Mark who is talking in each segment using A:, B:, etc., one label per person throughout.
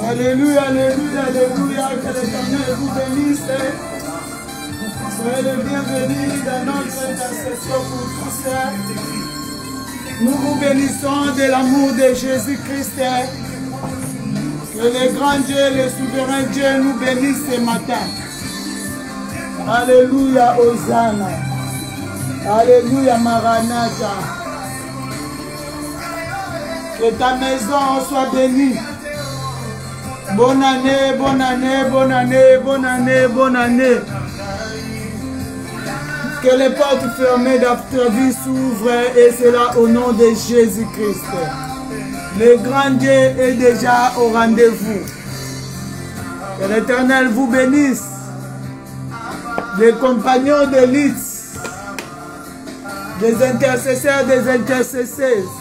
A: Alléluia, alléluia, alléluia, que l'Éternel vous bénisse. Soyez les bienvenus dans notre intercession pour tous. Nous vous bénissons de l'amour de Jésus-Christ. Que le grand Dieu, le souverain Dieu nous bénisse ce matin. Alléluia, Hosanna. Alléluia, Maranatha. Que ta maison soit bénie. Bonne année, bonne année, bonne année, bonne année, bonne année. Que les portes fermées d'After Vie s'ouvrent, et cela au nom de Jésus-Christ. Le grand Dieu est déjà au rendez-vous. Que l'Éternel vous bénisse. Les compagnons d'élite, des intercesseurs, des intercesseuses,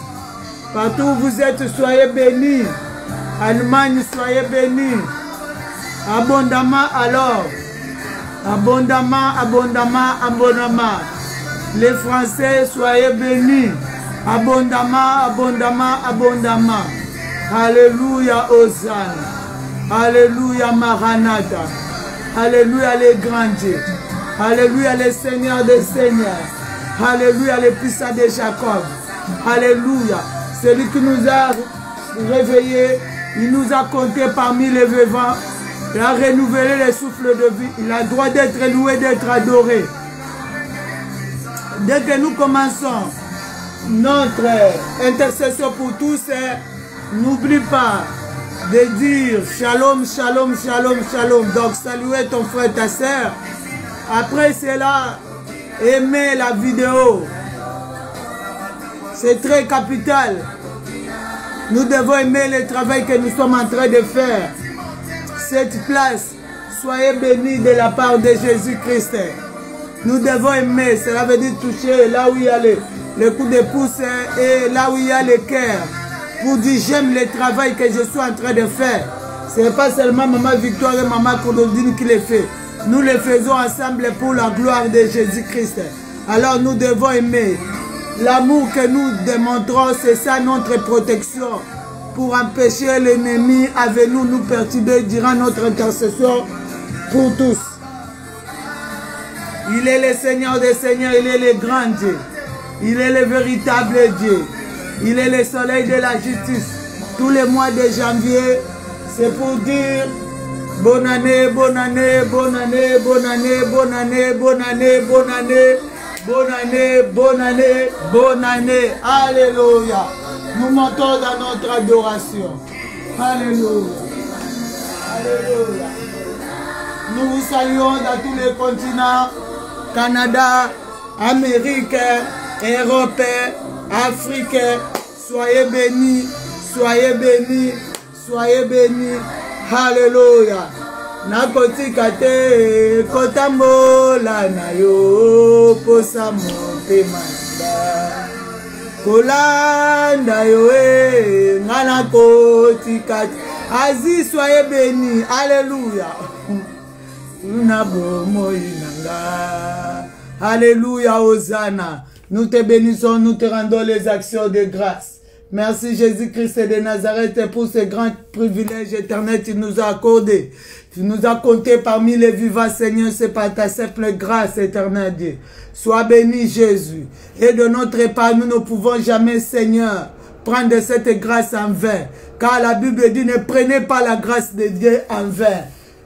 A: partout où vous êtes, soyez bénis. Allemagne, soyez bénis. Abondamment alors. Abondamment, abondamment, abondamment. Les Français, soyez bénis. Abondamment, abondamment, abondamment. Alléluia, Hosanna. Alléluia, Maranatha. Alléluia, les grands dieux. Alléluia, les seigneurs des seigneurs. Alléluia, les puissants de Jacob. Alléluia. Celui qui nous a réveillés, il nous a comptés parmi les vivants. Il a renouvelé les souffles de vie. Il a le droit d'être loué, d'être adoré. Dès que nous commençons notre intercession pour tous, n'oublie pas de dire shalom, shalom, shalom, shalom. Donc saluer ton frère, ta sœur. Après cela, aimer la vidéo. C'est très capital. Nous devons aimer le travail que nous sommes en train de faire. Cette place, soyez bénis de la part de Jésus-Christ. Nous devons aimer, cela veut dire toucher là où il y a le coup de pouce et là où il y a le cœur. Pour dire j'aime le travail que je suis en train de faire. Ce n'est pas seulement Maman Victoire et Maman Claudine qui le fait. Nous le faisons ensemble pour la gloire de Jésus-Christ. Alors nous devons aimer. L'amour que nous démontrons, c'est ça notre protection pour empêcher l'ennemi à venir nous perturber durant notre intercession pour tous. Il est le Seigneur des Seigneurs, il est le grand Dieu. Il est le véritable Dieu. Il est le soleil de la justice. Tous les mois de janvier, c'est pour dire bonne année, bonne année, bonne année, bonne année, bonne année, bonne année, bonne année. Bonne année, bonne année, bonne année. Alléluia. Nous montons dans notre adoration. Alléluia. Alléluia. Nous vous saluons dans tous les continents. Canada, Amérique, Europe, Afrique. Soyez bénis, soyez bénis, soyez bénis. Alléluia. Nakotika te kotambola na yo posamo motema nanga kolanda yoe ngana koti kati Aziz soyez béni alléluia na bomoi nanga alléluia Hosanna. Nous te bénissons, nous te rendons les actions de grâce. Merci Jésus-Christ de Nazareth pour ce grand privilège éternel que tu nous as accordé. Tu nous as compté parmi les vivants, Seigneur, c'est par ta simple grâce, éternel Dieu. Sois béni, Jésus. Et de notre part, nous ne pouvons jamais, Seigneur, prendre cette grâce en vain. Car la Bible dit, ne prenez pas la grâce de Dieu en vain.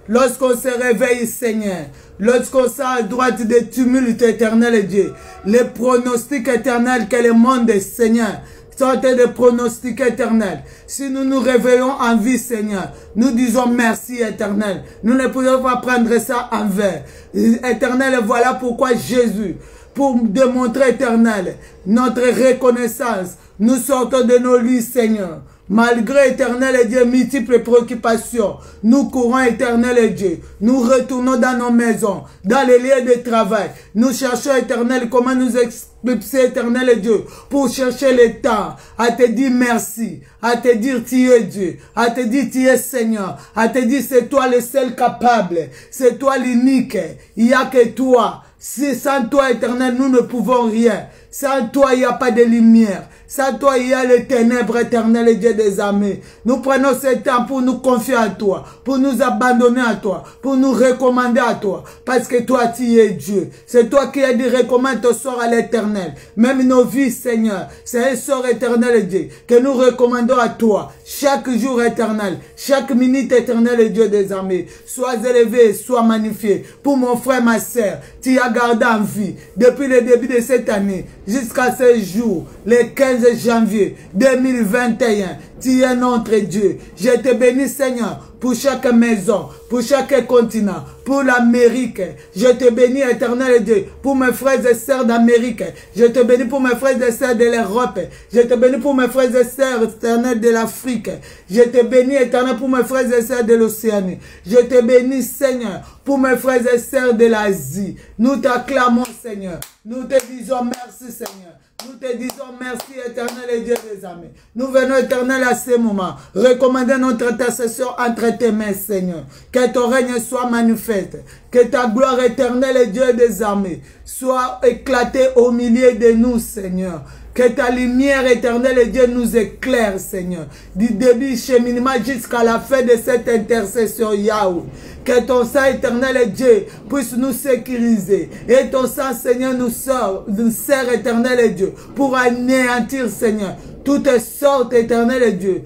A: Lorsqu'on se réveille, Seigneur, lorsqu'on sent à droite des tumultes éternels, Dieu, les pronostics éternels que le monde, Seigneur, sont des pronostics éternels. Si nous nous réveillons en vie, Seigneur, nous disons merci, éternel. Nous ne pouvons pas prendre ça en vain. Éternel, voilà pourquoi Jésus, pour démontrer, éternel, notre reconnaissance, nous sortons de nos lits, Seigneur. Malgré, éternel Dieu, multiples préoccupations, nous courons, éternel Dieu. Nous retournons dans nos maisons, dans les lieux de travail. Nous cherchons, éternel, comment nous expulser, éternel Dieu, pour chercher le temps, à te dire merci, à te dire tu es Dieu, à te dire tu es Seigneur, à te dire c'est toi le seul capable, c'est toi l'unique, il n'y a que toi. Si sans toi, éternel, nous ne pouvons rien. Sans toi, il n'y a pas de lumière. Sans toi, il y a les ténèbres éternelles, Dieu des armées. Nous prenons ce temps pour nous confier à toi, pour nous abandonner à toi, pour nous recommander à toi. Parce que toi, tu es Dieu. C'est toi qui as dit, recommande ton sort à l'éternel. Même nos vies, Seigneur, c'est un sort éternel, Dieu, que nous recommandons à toi. Chaque jour éternel, chaque minute éternelle, Dieu des armées. Sois élevé, sois magnifié. Pour mon frère, ma sœur, tu as gardé en vie depuis le début de cette année jusqu'à ce jour, le 15 janvier 2021. Tu es notre Dieu. Je te bénis, Seigneur, pour chaque maison, pour chaque continent, pour l'Amérique. Je te bénis, éternel Dieu, pour mes frères et sœurs d'Amérique. Je te bénis pour mes frères et sœurs de l'Europe. Je te bénis pour mes frères et sœurs, éternel, de l'Afrique. Je te bénis, éternel, pour mes frères et sœurs de l'Océanie. Je te bénis, Seigneur, pour mes frères et sœurs de l'Asie. Nous t'acclamons, Seigneur. Nous te disons merci, Seigneur. Nous te disons merci, éternel et Dieu des armées. Nous venons, éternel, à ce moment, recommander notre intercession entre tes mains, Seigneur. Que ton règne soit manifeste. Que ta gloire éternelle et Dieu des armées soit éclatée au milieu de nous, Seigneur. Que ta lumière éternelle et Dieu nous éclaire, Seigneur. Du début cheminement jusqu'à la fin de cette intercession, Yahweh. Que ton sang éternel et Dieu puisse nous sécuriser. Et ton sang, Seigneur, nous sert éternel et Dieu pour anéantir, Seigneur, toutes sortes éternelles, Dieu,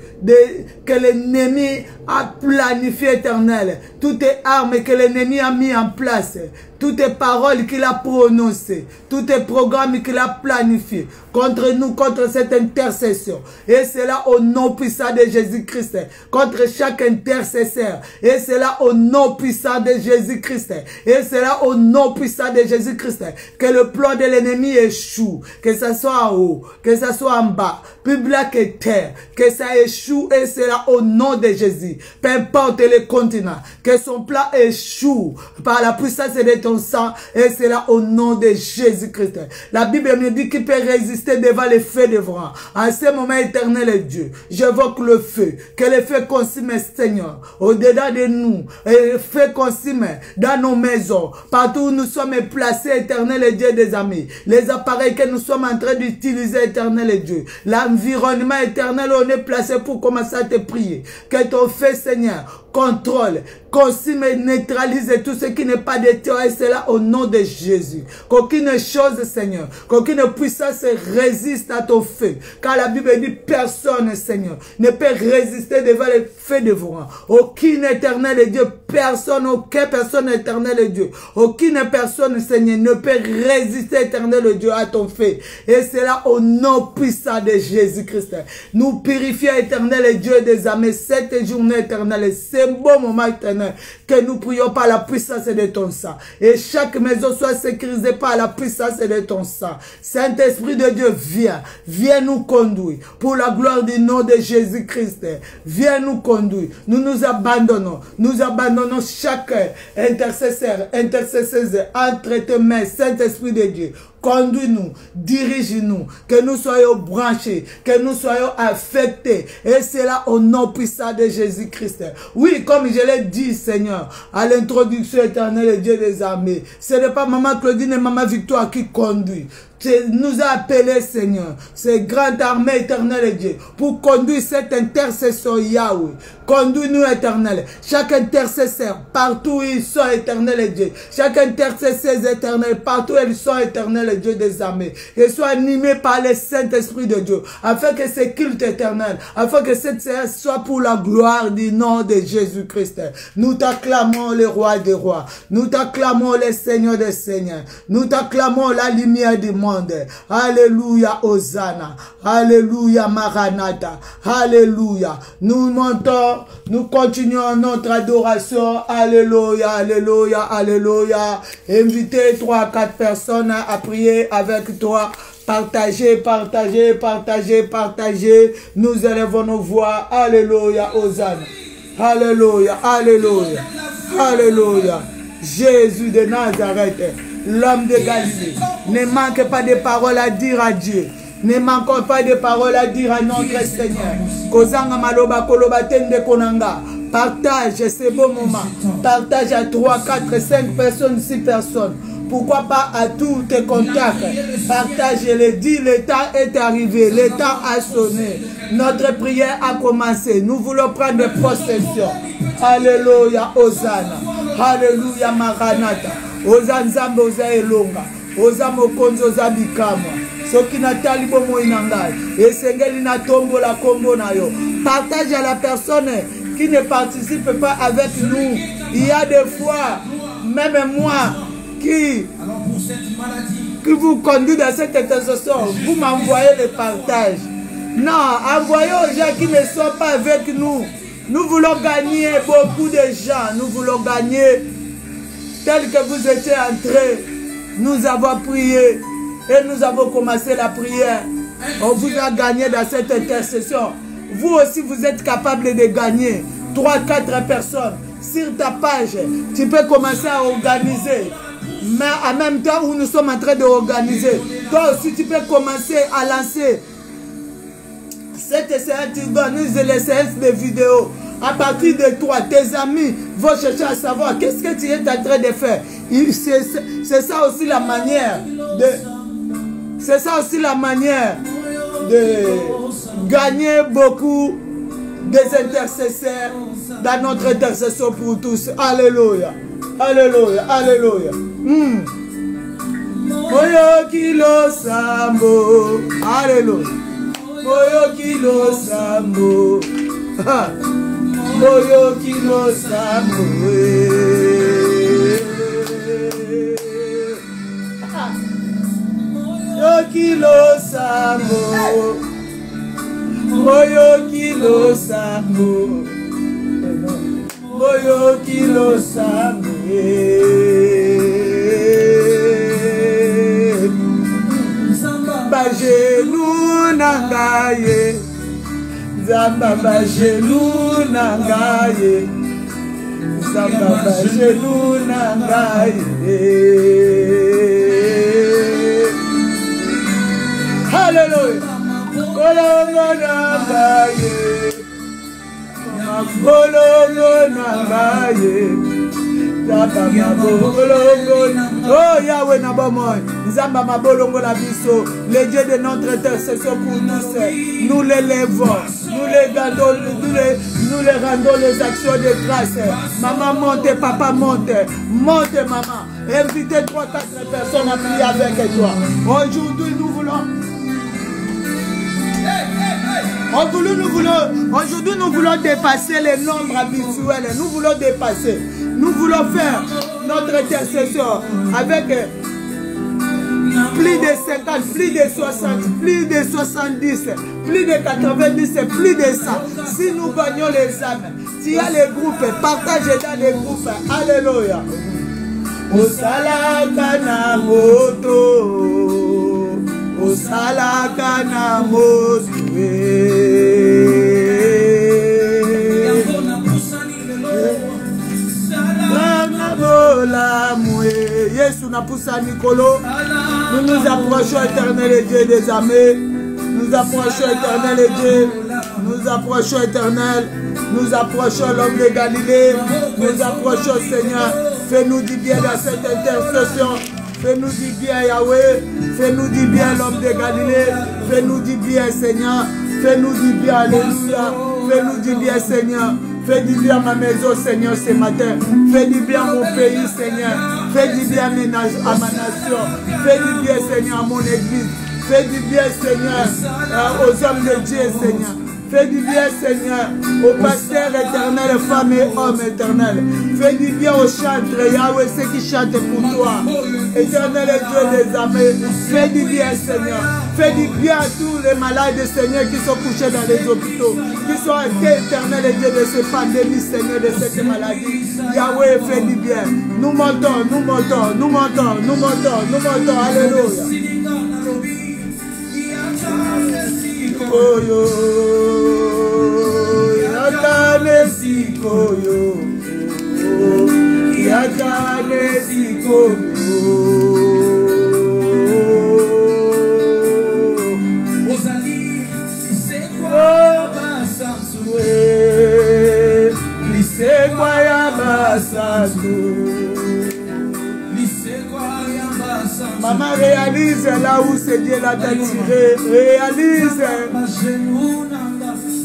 A: que l'ennemi a planifié, éternel, toutes les armes que l'ennemi a mis en place, toutes les paroles qu'il a prononcées, tous les programmes qu'il a planifiés contre nous, contre cette intercession. Et c'est là au nom puissant de Jésus-Christ, contre chaque intercesseur. Et c'est là au nom puissant de Jésus-Christ. Et c'est là au nom puissant de Jésus-Christ que le plan de l'ennemi échoue, que ce soit en haut, que ce soit en bas, public et terre, que ça échoue. Et c'est là au nom de Jésus, peu importe les continents, que son plan échoue par la puissance de ton sang. Et c'est là au nom de Jésus-Christ. La Bible me dit qu'il peut résister devant les feux de vent. En ce moment éternel et Dieu, j'évoque le feu, que le feu consume, Seigneur, au-dedans de nous, et le feu consume dans nos maisons, partout où nous sommes placés, éternel et Dieu des amis, les appareils que nous sommes en train d'utiliser, éternel et Dieu, l'environnement éternel où on est placé pour commencer à te prier, que ton feu, Seigneur, contrôle, consume et neutralise tout ce qui n'est pas de toi. Et c'est là au nom de Jésus. Qu'aucune chose, Seigneur, qu'aucune puissance résiste à ton feu. Car la Bible dit personne, Seigneur, ne peut résister devant le feu de vent. Aucune éternel Dieu, personne, aucune personne éternelle Dieu, aucune personne, Seigneur, ne peut résister, éternel Dieu, à ton feu. Et c'est là au nom puissant de Jésus-Christ. Nous purifions, éternel Dieu des âmes, cette journée éternelle. C'est un bon moment éternel que nous prions par la puissance de ton sang. Et chaque maison soit sécurisée par la puissance de ton sang. Saint-Esprit de Dieu, viens nous conduire pour la gloire du nom de Jésus-Christ. Viens nous conduire. Nous nous abandonnons chaque intercesseur, intercesseuse entre tes mains, Saint-Esprit de Dieu. conduis-nous, dirige-nous, que nous soyons branchés, que nous soyons affectés. Et c'est là au nom puissant de Jésus-Christ. Oui, comme je l'ai dit, Seigneur, à l'introduction éternelle du Dieu des armées, ce n'est pas Maman Claudine et Maman Victoire qui conduit. Tu nous as appelés, Seigneur, ces grandes armées éternelles, Dieu, pour conduire cette intercession Yahweh. Conduis-nous, éternel. Chaque intercesseur, partout où ils sont, éternel Dieu. Chaque intercesseur éternel, partout où ils sont, éternel Dieu des armées. Et soient animés par le Saint-Esprit de Dieu. Afin que ce culte éternel, afin que cette séance soit pour la gloire du nom de Jésus-Christ. Nous t'acclamons le roi des rois. Nous t'acclamons le Seigneur des seigneurs. Nous t'acclamons la lumière du monde. Alléluia, Hosanna. Alléluia, Maranatha. Alléluia. Nous montons, nous continuons notre adoration. Alléluia, alléluia, alléluia. Invitez 3 à 4 personnes à prier avec toi. Partagez, partagez, partagez, partagez. Nous élevons nos voix. Alléluia, Hosanna. Alléluia, alléluia. Alléluia. Jésus de Nazareth, l'homme de Galilée, ne manque pas de paroles à dire à Dieu. Ne manquons pas de paroles à dire à notre Seigneur. Kozanga maloba koloba tende konanga. Partage ces beaux moments. Partage à 3, 4, 5 personnes, 6 personnes. Pourquoi pas à tous tes contacts. Partage-les. Dis, le temps est arrivé. Le temps a sonné. Notre prière a commencé. Nous voulons prendre possession. Alléluia, Hosanna. Alléluia, Maranatha. Oza nzambe oza elonga. Oza mokonzi oza bikamwa. Soki natali bomo inangai. Esengeli na tombo la kombo na yo. Partage à la personne qui ne participe pas avec nous. Il y a des fois, même moi, qui vous conduit dans cette intercession, vous m'envoyez le partage. Non, envoyez aux gens qui ne sont pas avec nous. Nous voulons gagner beaucoup de gens. Nous voulons gagner tel que vous étiez entrés. Nous avons prié et nous avons commencé la prière. On vous a gagné dans cette intercession. Vous aussi, vous êtes capable de gagner 3, 4 personnes sur ta page. Tu peux commencer à organiser. Mais en même temps où nous sommes en train d'organiser, toi aussi tu peux commencer à lancer cette séance, tu organises les séances de vidéos. À partir de toi, tes amis vont chercher à savoir qu'est-ce que tu es en train de faire. C'est ça aussi la manière de... C'est ça aussi la manière de gagner beaucoup des intercesseurs dans notre intercession pour tous. Alléluia. Alléluia. Alléluia. Moyo kilo sambo. Alléluia. Moyo kilo sambo. Moyo kilo sambo. Moyo kilo sambo. Moyo kilo sambo. Moyo kilo sambo. Bajelu nangaye. Zamba bajelu nangaye. Zamba bajelu nangaye. Hallelujah. Kolongo nangaye. Kolongo nangaye. Oh Yahweh Nabamoy, Nzamba Mabolongo la biso, le Dieu de notre intercession pour tous, nous l'élèvons, nous les rendons les actions de grâce. Maman monte, papa monte, monte maman, invitez 3, 4 personnes à prier avec toi. Aujourd'hui nous voulons... Aujourd'hui, nous voulons dépasser les nombres habituels. Nous voulons dépasser. Nous voulons faire notre intercession avec plus de 50, plus de 60, plus de 70, plus de 90, plus de 100. Si nous gagnons les âmes, s'il y a les groupes, partagez dans les groupes. Alléluia. Osalaka na moto. Osalaka na moto. Yesu na pusa Nikolo. Nous nous approchons, éternel et Dieu des armées. Nous approchons, éternel et Dieu. Nous approchons, éternel. Nous approchons l'homme de Galilée. Nous approchons, Seigneur. Fais-nous du bien dans cette intercession. Fais-nous du bien, Yahweh. Fais-nous du bien, l'homme de Galilée. Fais-nous du bien, Seigneur. Fais-nous du bien, alléluia. Fais-nous du bien, Seigneur. Fais du bien à ma maison, Seigneur, ce matin. Fais du bien à mon pays, Seigneur. Fais du bien à ma nation. Fais du bien, Seigneur, à mon église. Fais du bien, Seigneur, aux hommes de Dieu, Seigneur. Fais du bien, Seigneur, aux pasteurs éternels, femmes et hommes éternels. Fais du bien aux chantres, Yahweh, ceux qui chantent pour toi. Éternel Dieu des armées, fais du bien, Seigneur. Fais du bien à tous les malades, Seigneur, qui sont couchés dans les hôpitaux, qui sont atteints, éternel Dieu, de ces pandémies, Seigneur, de cette maladie. Yahweh, fais du bien. Nous montons, nous montons, nous montons, nous montons, nous montons. Alléluia. Oh yo, yakane sikoyo, yakane sikoyo. Ozali, c'est quoi basanzwe? C'est quoi ya basanzwe? Maman, réalise là où c'est Dieu l'a tiré. Réalise.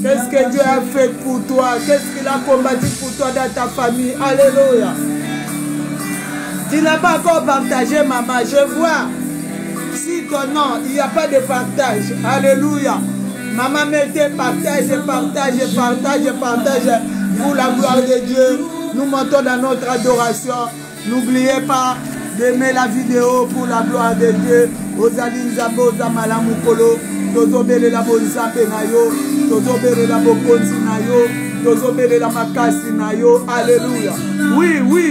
A: Qu'est-ce que Dieu a fait pour toi? Qu'est-ce qu'il a combattu pour toi dans ta famille? Alléluia. Tu n'as pas encore partagé, maman. Je vois. Si ton nom, il n'y a pas de partage. Alléluia. Maman, mettez partage, partage, partage, partage. Pour la gloire de Dieu. Nous montons dans notre adoration. N'oubliez pas d'aimer la vidéo pour la gloire de Dieu. Ozali Nzambo Zamala Mukolo, Tozobele la Bonzambe Nayo, Tozobele la Bokonzi Nayo, Tozobele la Makasi Nayo. Alléluia. Oui, oui.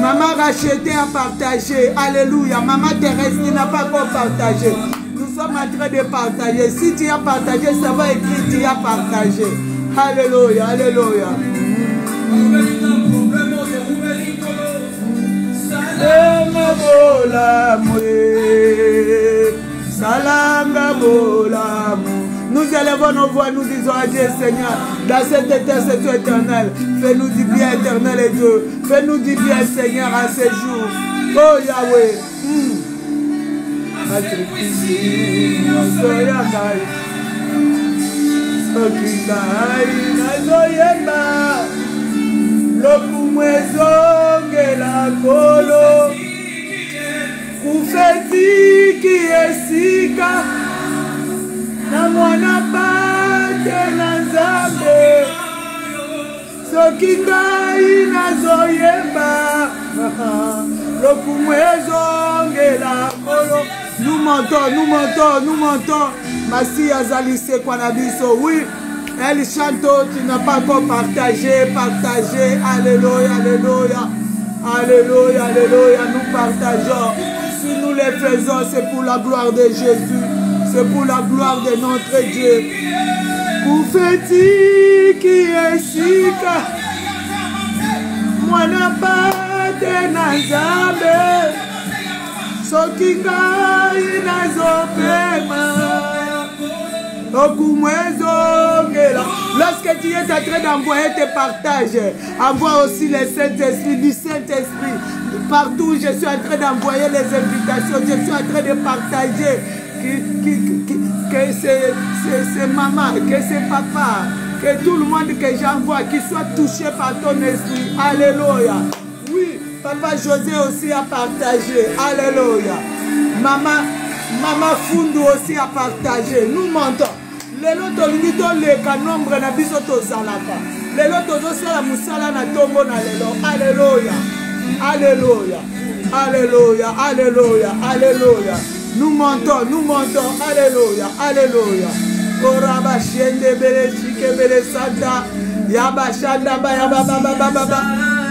A: Maman Racheté a partagé. Alléluia. Maman Thérèse, tu n'as pas encore partagé. Nous sommes en train de partager. Si tu as partagé, ça va écrire tu as partagé. Alléluia. Alléluia. Nous élevons nos voix, nous disons à Dieu, Seigneur, dans cette intercession éternelle, fais-nous du bien éternel et Dieu. Fais-nous du bien, Seigneur, à ces jours. Oh Yahweh. La kolo kufeti kiesika na mwana pate na Nzambe soki ngai nazoyemba lokumwezongela kolo. Nous montons, nous montons, nous montons. Masi azalise kwa na biso. Oui, elle chante, tu n'as pas encore partagé, partagé. Alléluia, alléluia. Alléluia, alléluia, nous partageons. Si nous les faisons, c'est pour la gloire de Jésus. C'est pour la gloire de notre Dieu. Koufeti qui est sika, mwana pate na Nzambe, soki ngai nazopema. Lorsque tu es en train d'envoyer tes partages, envoie aussi les Saint-Esprit, du Saint-Esprit. Partout, je suis en train d'envoyer les invitations, je suis en train de partager que c'est maman, que c'est papa, que tout le monde que j'envoie, qu'il soit touché par ton esprit. Alléluia. Oui, papa José aussi a partagé. Alléluia. Maman Fundu aussi a partagé. Nous montons. Lelo tolingi toleka nombre na biso tozalaka. Lelo tozosala musala na tombo na lelo. Alléluia. Alléluia. Alléluia. Alléluia. Alléluia. Nous montons, nous montons. Alléluia. Alléluia. Koraba shende bele chike bele santa. Yaba shanda ba yaba baba.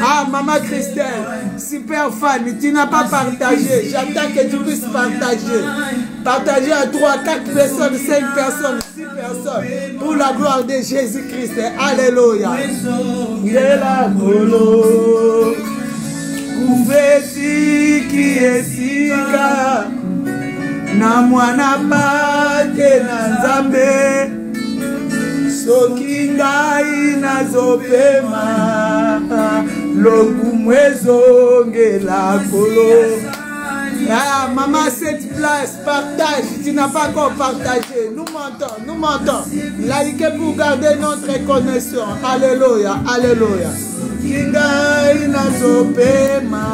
A: Ah, maman Christelle, super fan, tu n'as pas partagé. J'attends que tu puisses partager. Partager à 3, 4 personnes, 5 personnes, 6 personnes. Pour la gloire de Jésus-Christ. Alléluia. ufeti esika na mwana pate na nzambe soki ngai nazopema lokumu ezongela kolo. Ah, maman, cette place, partage. Tu n'as pas encore partagé. Nous mentons. Likez pour garder notre connexion. Alléluia, alléluia. Kingai nazopema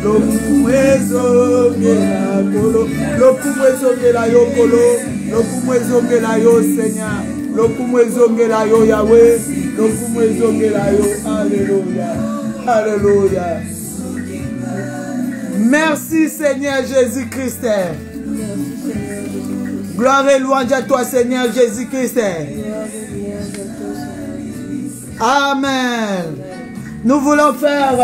A: lokumu ezongela kolo. Lokumu ezongela yo kolo. Lokumu ezongela yo Seigneur. Lokumu ezongela yo Yahweh. Lokumu ezongela yo. Alléluia, alléluia. Merci Seigneur Jésus-Christ. Gloire et louange à toi Seigneur Jésus-Christ. Amen. Nous voulons faire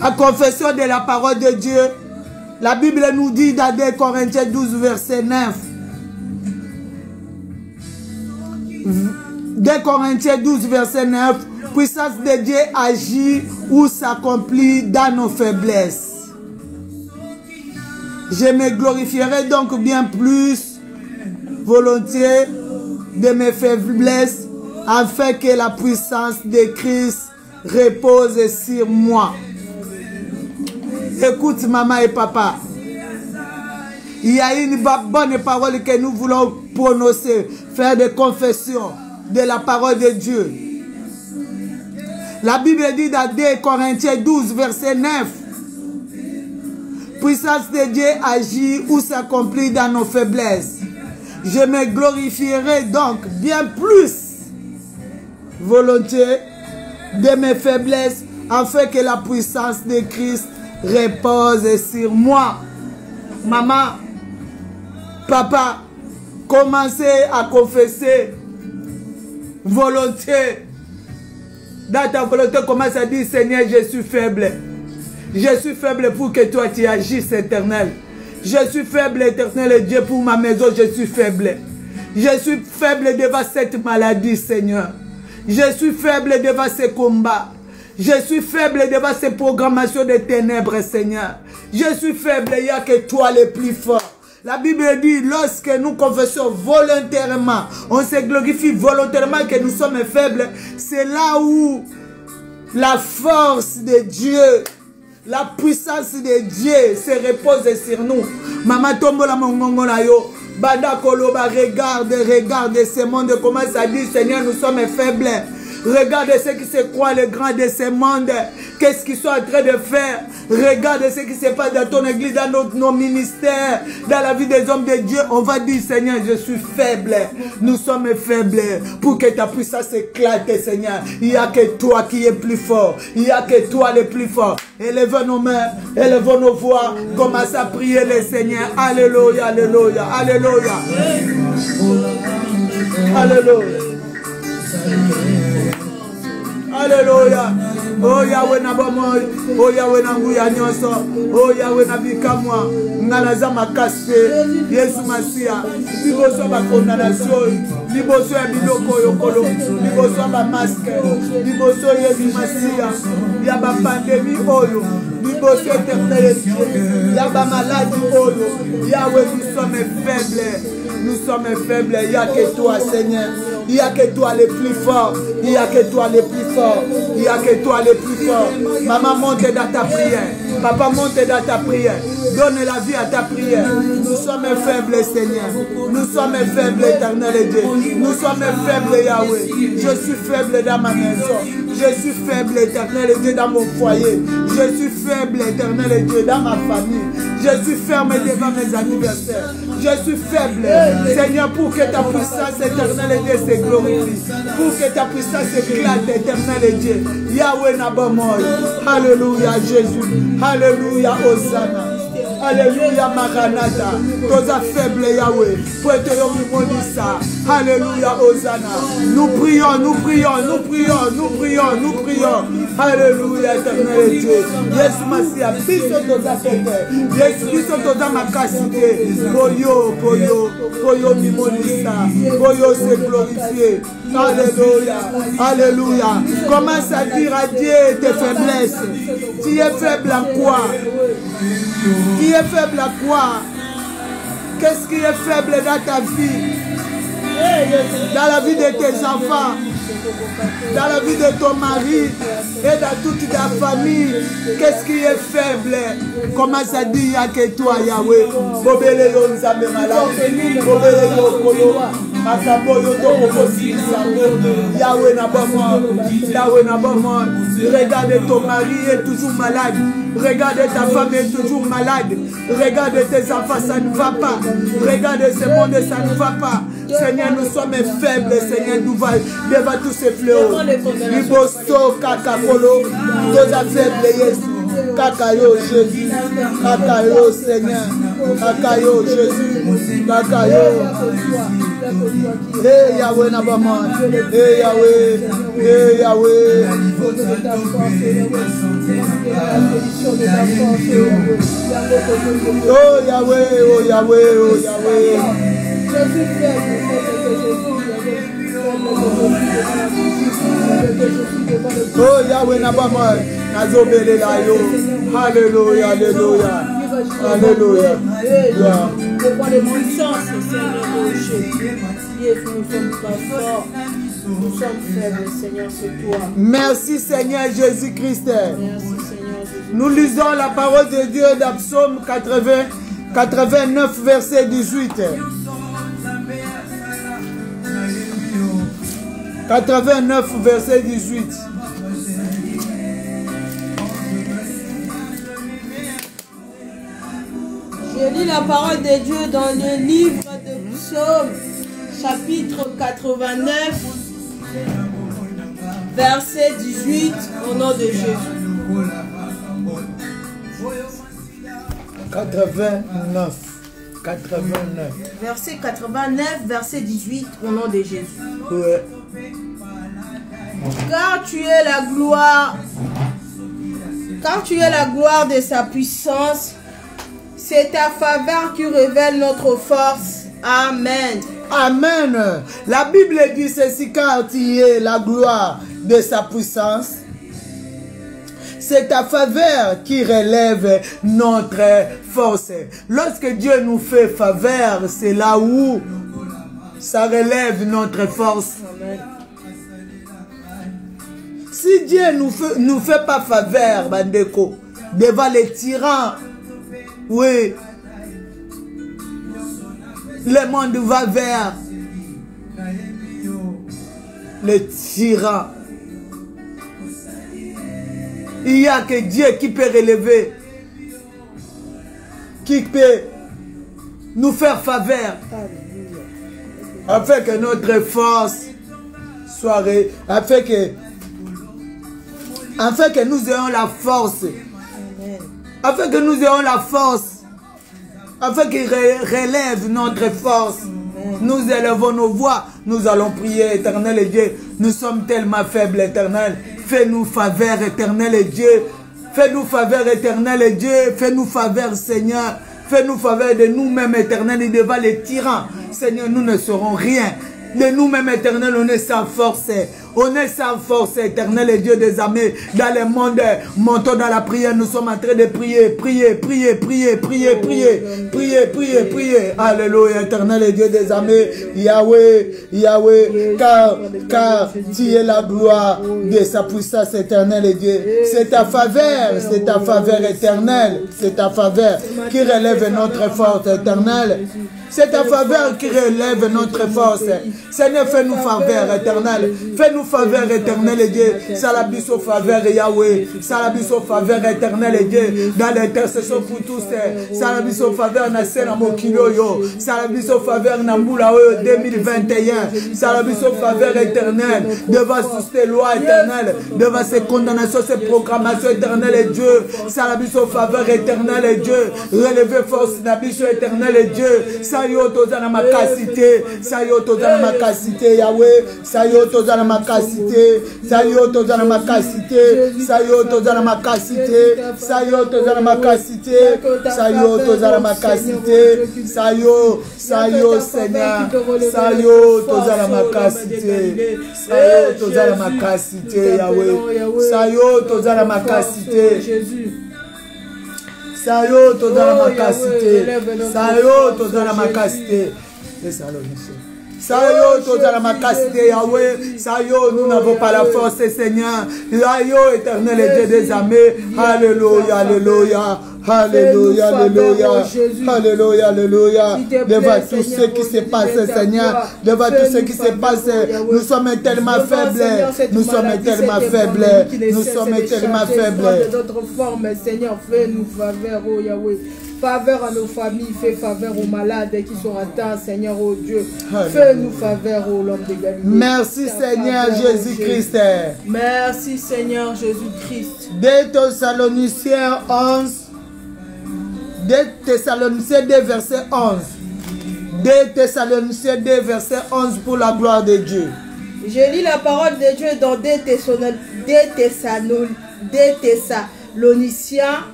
A: la confession de la parole de Dieu. La Bible nous dit dans 2 Corinthiens 12 verset 9. 2 Corinthiens 12 verset 9. Puissance de Dieu agit ou s'accomplit dans nos faiblesses. Je me glorifierai donc bien plus volontiers de mes faiblesses afin que la puissance de Christ repose sur moi. Écoute maman et papa, il y a une bonne parole que nous voulons prononcer, faire des confessions de la parole de Dieu. La Bible dit dans 2 Corinthiens 12 verset 9, puissance de Dieu agit ou s'accomplit dans nos faiblesses. Je me glorifierai donc bien plus volontiers de mes faiblesses afin que la puissance de Christ repose sur moi. Maman, papa, commencez à confesser volontiers. Dans ta volonté, commence à dire, Seigneur, je suis faible. Je suis faible pour que toi tu agisses, éternel. Je suis faible, éternel Dieu, pour ma maison, je suis faible. Je suis faible devant cette maladie, Seigneur. Je suis faible devant ces combats. Je suis faible devant ces programmations de ténèbres, Seigneur. Je suis faible, il n'y a que toi le plus fort. La Bible dit, lorsque nous confessons volontairement, on se glorifie volontairement que nous sommes faibles, c'est là où la force de Dieu, la puissance de Dieu se repose sur nous. Maman tombola mongongo na yo, banda koloba, regarde ce monde, commence à dire, Seigneur, nous sommes faibles. Regarde ceux qui se croient les grands de ce monde. Qu'est-ce qu'ils sont en train de faire? Regarde ce qui se passe dans ton église, dans nos ministères, dans la vie des hommes de Dieu. On va dire, Seigneur, je suis faible. Nous sommes faibles. Pour que ta puissance éclate, Seigneur. Il n'y a que toi qui es plus fort. Il n'y a que toi le plus fort. Élevons nos mains, élevons nos voix. Commence à prier le Seigneur. Alléluia, alléluia, alléluia. Alléluia. Alléluia. Oh Yahweh na bomoy. Oh Yahweh na nguya nyonso. Oh Yahweh na bikamwa. Ngalaza makase. Yesu Masia. Liboso ba condamnation. Liboso ya biloko yokolo. Liboso ba masque. Liboso Yesu Masia. Ya ba pandémie oyo. Liboso éternel. Ya ba maladie oyo. Yahweh, nous sommes faibles. Nous sommes faibles. Il n'y a que toi, Seigneur. Il n'y a que toi le plus fort. Il n'y a que toi le plus fort. Il n'y a que toi le plus fort. Maman, monte dans ta prière. Papa, monte dans ta prière. Donne la vie à ta prière. Nous sommes faibles, Seigneur. Nous sommes faibles, éternel Dieu. Nous sommes faibles, Yahweh. Je suis faible dans ma maison. Je suis faible, éternel Dieu, dans mon foyer. Je suis faible, éternel Dieu, dans ma famille. Je suis ferme devant mes adversaires. Je suis faible, Seigneur, pour que ta puissance, éternel Dieu, se glorifie. Pour que ta puissance éclate, éternel Dieu. Yahweh Nabamoy. Alléluia, Jésus. Alléluia, Hosanna. Alléluia, Maranatha. Toza faible, Yahweh. Poète Yomimonissa. Alléluia, Hosanna. Nous prions, nous prions, nous prions, nous prions, nous prions. Alléluia, éternel Dieu. Yes, Massia. Biso toza faible. Yes, biso toza makasité. Poyo, poyo, poyo mimonissa. Poyo se glorifier. Alléluia, alléluia. Commence à dire à Dieu tes faiblesses. Tu es faible à quoi? Tu es faible à quoi? Qu'est-ce qui est faible dans ta vie? Dans la vie de tes enfants, dans la vie de ton mari et dans toute ta famille, qu'est-ce qui est faible? Commence à dire que toi, Yahweh, Bobele yo nzambe malade, Bobele yo kolo, Akabo yo toko Yahweh n'a pas mort, Yahweh n'a pas mort. Regarde ton mari est toujours malade. Regarde ta femme est toujours malade. Regarde tes enfants, ça ne va pas. Regarde ce monde, ça ne va pas. Seigneur, nous sommes faibles. Seigneur, nous va devant tous ces fléaux. Libosto, Kakakolo, nous sommes faibles, Jésus. Kakayo, Jésus. Kakayo, Seigneur. Kakayo, Jésus. Kakayo. Hey Yahweh n'a pas mort. Hey Yahweh. Hey Yahweh. Oh Yahweh, oh Yahweh, oh Yahweh. Oh Yahweh n'a pas mort. Nazobele la yo. Alléluia, alléluia. Alléluia.
B: Je prends les puissances, Seigneur, nous ne sommes pas forts. Nous sommes faibles, Seigneur, c'est toi.
A: Merci, Seigneur Jésus-Christ.
B: Merci, Seigneur Jésus.
A: Nous lisons la parole de Dieu dans Psaume 89, verset 18. 89, verset 18.
B: Je lis la parole de Dieu dans le livre de Psaume, chapitre 89, verset 18, au nom de Jésus.
A: 89.
B: Verset 89, verset 18, au nom de Jésus.
A: Ouais.
B: Car tu es la gloire, de sa puissance. C'est ta faveur qui révèle notre force. Amen.
A: Amen. La Bible dit ceci, car tu es la gloire de sa puissance. C'est ta faveur qui relève notre force. Lorsque Dieu nous fait faveur, c'est là où ça relève notre force.
B: Amen.
A: Si Dieu nous fait pas faveur, Bandeko, devant les tyrans, oui, le monde va vers les tyrans. Il n'y a que Dieu qui peut relever, qui peut nous faire faveur, afin que notre force soit, afin que nous ayons la force. Afin que nous ayons la force, afin qu'il relève notre force. Nous élevons nos voix, nous allons prier, éternel et Dieu. Nous sommes tellement faibles, éternel. Fais-nous faveur, éternel et Dieu. Fais-nous faveur, éternel et Dieu. Fais-nous faveur, Seigneur. Fais-nous faveur de nous-mêmes, éternel, et devant les tyrans. Seigneur, nous ne serons rien. De nous-mêmes, éternel, on est sans force. On est sans force, éternel et Dieu des armées. Dans le monde, montons dans la prière. Nous sommes en train de prier, prier, prier, prier, prier, prier, prier, prier, prier. Alléluia, éternel et Dieu des armées. Yahweh, Yahweh, car tu es la gloire de sa puissance éternelle et Dieu. C'est ta faveur éternelle. C'est ta faveur qui relève notre force éternelle. C'est ta faveur qui relève notre force. Seigneur, fais-nous faveur éternelle. Fais-nous faveur éternelle, Dieu. Salabiso faveur Yahweh. Salabiso faveur éternelle, Dieu. Dans l'intercession pour tous. Salabiso faveur Nasena Mokilo yo. Salabiso faveur Namboula 2021. Salabiso faveur éternelle. Devant toutes ces lois éternelles. Devant ces condamnations, ces proclamations éternelles, Dieu. Salabiso faveur éternelle, Dieu. Relevez force Nabiso éternelle, Dieu. Sayo tozana makasité, sayo tozana makasité Yahweh, sayo tozana makasité, sayo tozana makasité, sayo tozana makasité, sayo tozana makasité, sayo tozana makasité, sayo Seigneur, sayo tozana makasité, sayo tozana makasité Yahweh, sayo tozana makasité. Jésus. Sayo tozala makasité. Sayo tozala makasité. Sayo tozala makasité Yahweh. Sayo, nous n'avons pas la force, Seigneur. Sayo éternel et Dieu des armées. Alléluia, alléluia. Alléluia, alléluia, alléluia, alléluia. Devant tout ce qui se passe, Seigneur, devant tout ce qui se passe, nous sommes tellement faibles. Nous sommes tellement faibles. Nous sommes tellement faibles.
B: De notre forme, Seigneur, fais-nous faveur, oh Yahweh. Faveur à nos familles, fais faveur aux malades qui sont atteints, Seigneur, oh Dieu. Fais-nous faveur, oh l'homme de Galilée.
A: Merci, Seigneur Jésus-Christ.
B: Merci, Seigneur Jésus-Christ.
A: 2 Thessaloniciens 11. 2 Thessaloniciens 2, verset 11. 2 Thessaloniciens 2, verset 11 pour la gloire de Dieu.
B: Je lis la parole de Dieu dans 2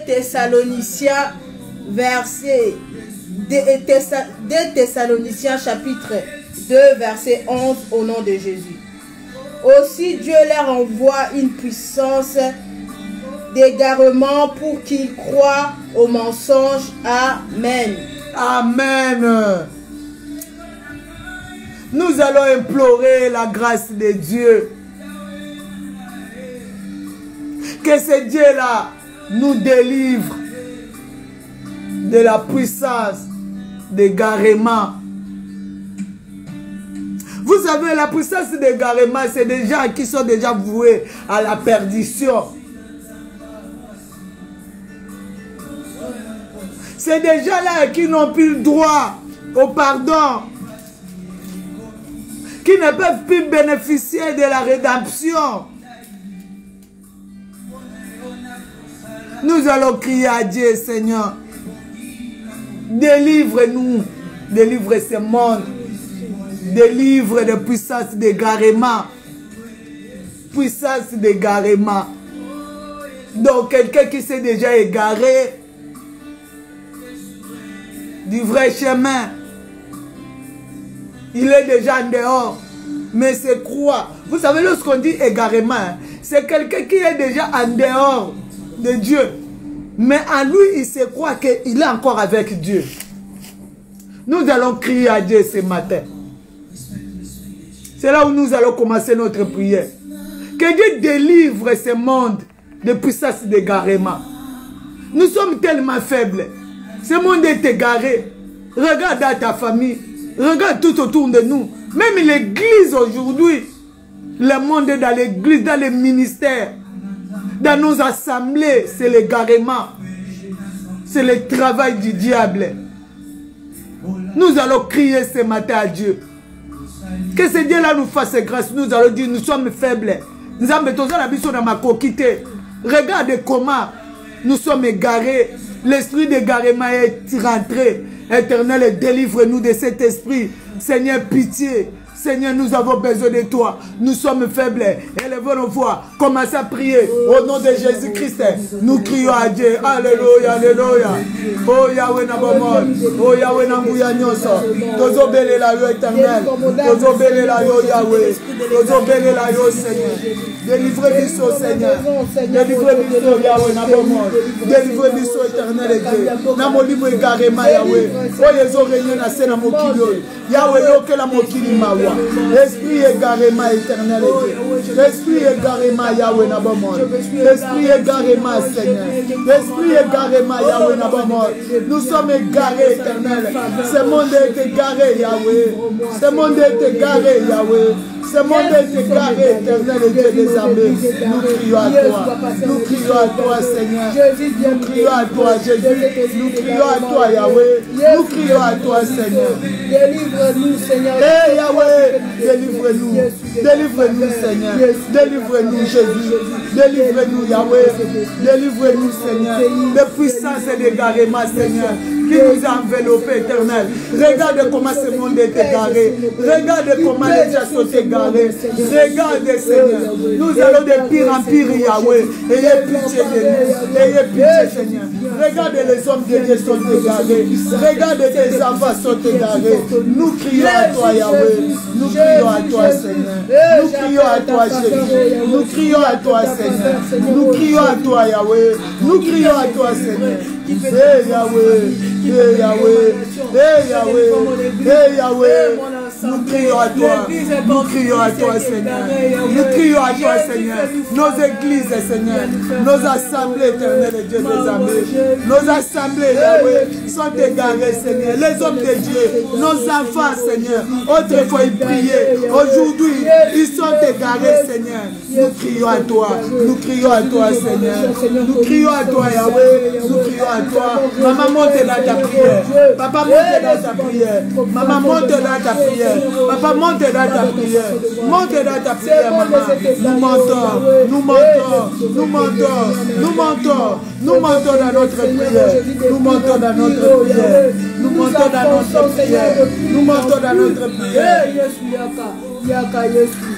B: Thessaloniciens, verset 2 Thessaloniciens chapitre 2, verset 11 au nom de Jésus. Aussi Dieu leur envoie une puissance d'égarement pour qu'ils croient au mensonge. Amen.
A: Amen. Nous allons implorer la grâce de Dieu. Que ce Dieu-là nous délivre de la puissance d'égarement. Vous savez, la puissance d'égarement, c'est des gens qui sont déjà voués à la perdition. C'est des gens-là qui n'ont plus le droit au pardon, qui ne peuvent plus bénéficier de la rédemption. Nous allons crier à Dieu, Seigneur. Délivre-nous, délivre ce monde, délivre de puissance d'égarement. Puissance d'égarement. Donc, quelqu'un qui s'est déjà égaré du vrai chemin, il est déjà en dehors, mais c'est quoi? Vous savez, lorsqu'on dit égarement, c'est quelqu'un qui est déjà en dehors de Dieu, mais en lui, il se croit qu'il est encore avec Dieu. Nous allons crier à Dieu ce matin. C'est là où nous allons commencer notre prière. Que Dieu délivre ce monde de puissance d'égarement. Nous sommes tellement faibles. Ce monde est égaré. Regarde dans ta famille. Regarde tout autour de nous. Même l'église aujourd'hui. Le monde est dans l'église, dans les ministères. Dans nos assemblées, c'est l'égarement. C'est le travail du diable. Nous allons crier ce matin à Dieu. Que ce Dieu-là nous fasse grâce. Nous allons dire, nous sommes faibles. Nous avons regarde comment nous sommes égarés. L'esprit d'égarement est rentré. Éternel, délivre-nous de cet esprit. Seigneur, pitié. Seigneur, nous avons besoin de toi. Nous sommes faibles. Élevons nos voix. Commencez à prier. Au nom de Jésus-Christ, nous crions à Dieu. Alléluia, alléluia. Oh Yahweh Nabomon. Oh Yahweh Namouya Nyoso. Tozo bele la yo éternel. Tozo bele la yo Yahweh. Tozo bele la yo Seigneur. Délivrez-nous, Seigneur. Délivrez-nous, Yahweh Nabomon. Délivrez-nous, éternel et Dieu. Namolimo égarema Yahweh. Oh Yezo réunion na sena mokili. Yahweh yo que la mokili mawa. Esprit égarément éternel et Dieu. Esprit égarément Yahweh Nabamon. Esprit égarément Seigneur. Esprit égarément Yahweh Nabamon. Nous sommes égarés éternel. Ce monde est égaré Yahweh. Ce monde est égaré Yahweh. Ce monde est égaré éternel et Dieu des armées. Nous crions à toi. Nous crions à toi Seigneur. Nous crions à toi Jésus. Nous crions à toi Yahweh. Nous crions à toi Seigneur.
B: Délivre-nous Seigneur.
A: Eh Yahweh, délivre-nous. Délivre-nous Seigneur. Délivre-nous Jésus. Délivre-nous Yahweh. Délivre-nous Seigneur. De puissance et d'égarement Seigneur qui nous a enveloppés éternel. Regarde comment ce monde est égaré. Regarde comment les gens sont égarés. Regarde Seigneur. Nous allons de pire en pire Yahweh. Ayez pitié de nous. Ayez pitié Seigneur. Regarde les hommes de Dieu sont égarés. Regarde tes enfants sont égarés. Nous crions à toi Yahweh. Nous crions à toi Seigneur. Nous crions à toi Jésus. Nous crions à toi Seigneur. Nous crions à toi Yahweh. Nous crions à toi Seigneur. Eh Yahweh. Eh Yahweh. Eh Yahweh. Eh Yahweh. Nous crions à toi. Nous crions à toi Seigneur. Nous crions à toi Seigneur. Nos églises Seigneur. Nos assemblées éternelles et Dieu des armées. Nos assemblées Yahweh sont égarées Seigneur. Les hommes de Dieu. Nos enfants Seigneur. Autrefois ils priaient. Aujourd'hui ils sont égarés Seigneur. Nous crions à toi. Nous crions à toi Seigneur. Nous crions à toi Yahweh. Nous crions à toi. Maman monte dans ta prière. Papa monte dans ta prière. Maman monte dans ta prière. Papa monte dans ta prière. Monte dans ta prière maman. Nous montons. Nous montons. Nous montons. Nous montons. Nous montons dans notre prière. Nous montons dans notre prière. Nous montons dans notre prière. Nous montons dans notre prière.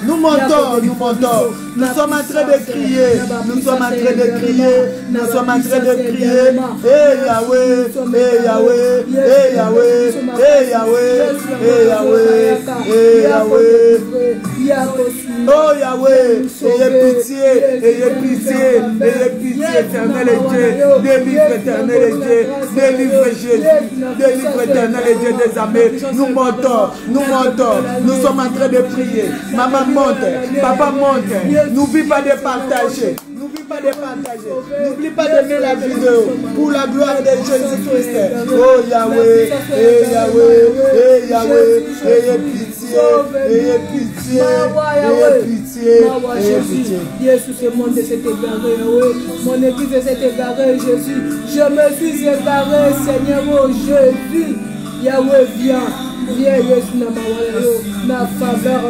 A: Nous montons, nous montons. Nous sommes en train de crier. Nous sommes en train de crier. Nous sommes en train de crier. Eh Yahweh, eh Yahweh, eh Yahweh, eh Yahweh, eh Yahweh, eh Yahweh. Oh Yahweh, ayez pitié, ayez pitié, ayez pitié, éternel et Dieu. Délivre éternel et Dieu. Délivre Jésus. Délivre éternel et Dieu des armées. Nous montons, nous montons. Nous sommes en train de prier. Maman monte, papa monte. N'oublie pas de partager. N'oublie pas de partager. N'oublie pas d'aimer la vidéo pour la gloire de Jésus-Christ. Oh Yahweh, eh Yahweh, eh Yahweh, ayez pitié, ayez pitié, ayez pitié, ayez pitié.
B: Jésus, ce monde s'est égaré, Yahweh. Mon église s'est égarée, Jésus. Je me suis égaré, Seigneur, oh Jésus. Yahweh, viens. Viens, Jésus, na faveur,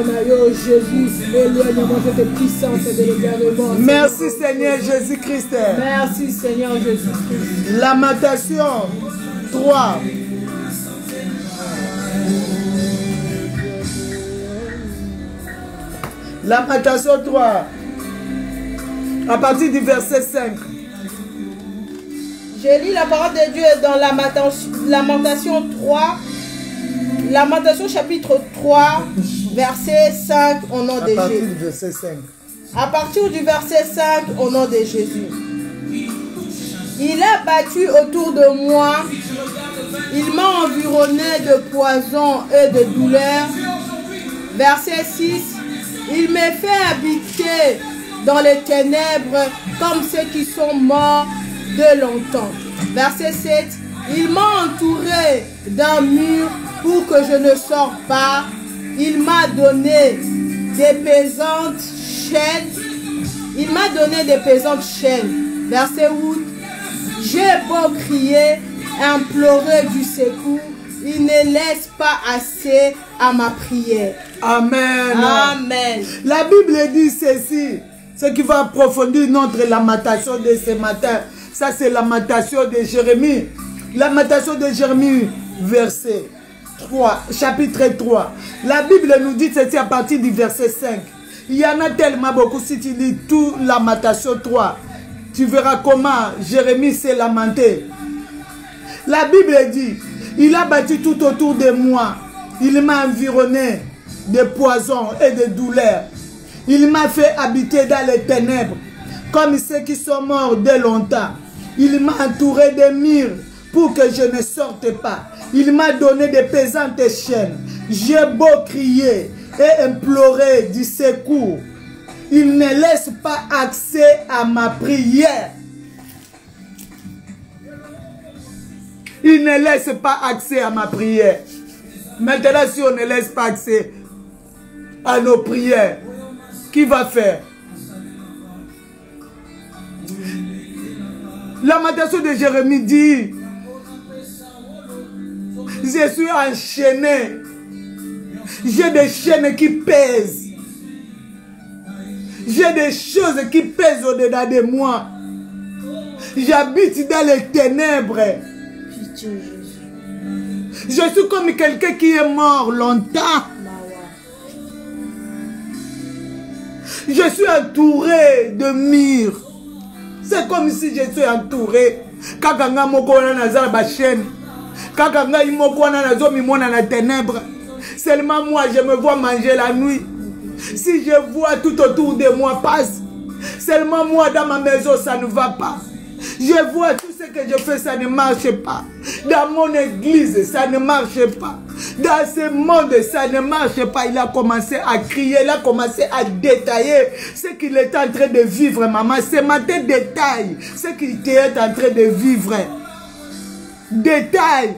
B: Jésus, éloigne-moi cette puissance de l'égarement.
A: Merci Seigneur Jésus-Christ.
B: Merci Seigneur Jésus-Christ.
A: Lamentation 3. Lamentation 3. À partir du verset 5.
B: J'ai lu la parole de Dieu dans Lamentation 3. Lamentation chapitre 3, verset 5 au nom de Jésus.
A: À partir du verset 5.
B: À partir du verset 5 au nom de Jésus. Il a battu autour de moi. Il m'a environné de poison et de douleur. Verset 6. Il m'a fait habiter dans les ténèbres comme ceux qui sont morts de longtemps. Verset 7. Il m'a entouré d'un mur pour que je ne sorte pas. Il m'a donné des pesantes chaînes. Il m'a donné des pesantes chaînes. Verset 8. J'ai beau crier, implorer du secours, il ne laisse pas assez à ma prière.
A: Amen.
B: Amen.
A: La Bible dit ceci, ce qui va approfondir notre lamentation de ce matin. Ça, c'est la lamentation de Jérémie. Lamentation de Jérémie, verset 3, chapitre 3. La Bible nous dit ceci à partir du verset 5. Il y en a tellement beaucoup. Si tu lis tout Lamentation 3, tu verras comment Jérémie s'est lamenté. La Bible dit, il a battu tout autour de moi. Il m'a environné de poisons et de douleurs. Il m'a fait habiter dans les ténèbres, comme ceux qui sont morts dès longtemps. Il m'a entouré de murs pour que je ne sorte pas. Il m'a donné des pesantes chaînes. J'ai beau crier, et implorer du secours. Il ne laisse pas accès à ma prière. Il ne laisse pas accès à ma prière. Maintenant, si on ne laisse pas accès à nos prières, qui va faire? Lamentation de Jérémie dit, je suis enchaîné. J'ai des chaînes qui pèsent. J'ai des choses qui pèsent au-dedans de moi. J'habite dans les ténèbres. Je suis comme quelqu'un qui est mort longtemps. Je suis entouré de murs. C'est comme si je suis entouré. Kakanga mokona nazala ba chaîne. Kakanga imokona nazo mimona na ténèbres. Seulement moi je me vois manger la nuit. Si je vois tout autour de moi passe. Seulement moi dans ma maison ça ne va pas. Je vois tout ce que je fais, ça ne marche pas. Dans mon église, ça ne marche pas. Dans ce monde, ça ne marche pas. Il a commencé à crier, il a commencé à détailler ce qu'il est en train de vivre, maman. Ce matin, détaille ce qu'il est en train de vivre. Détaille.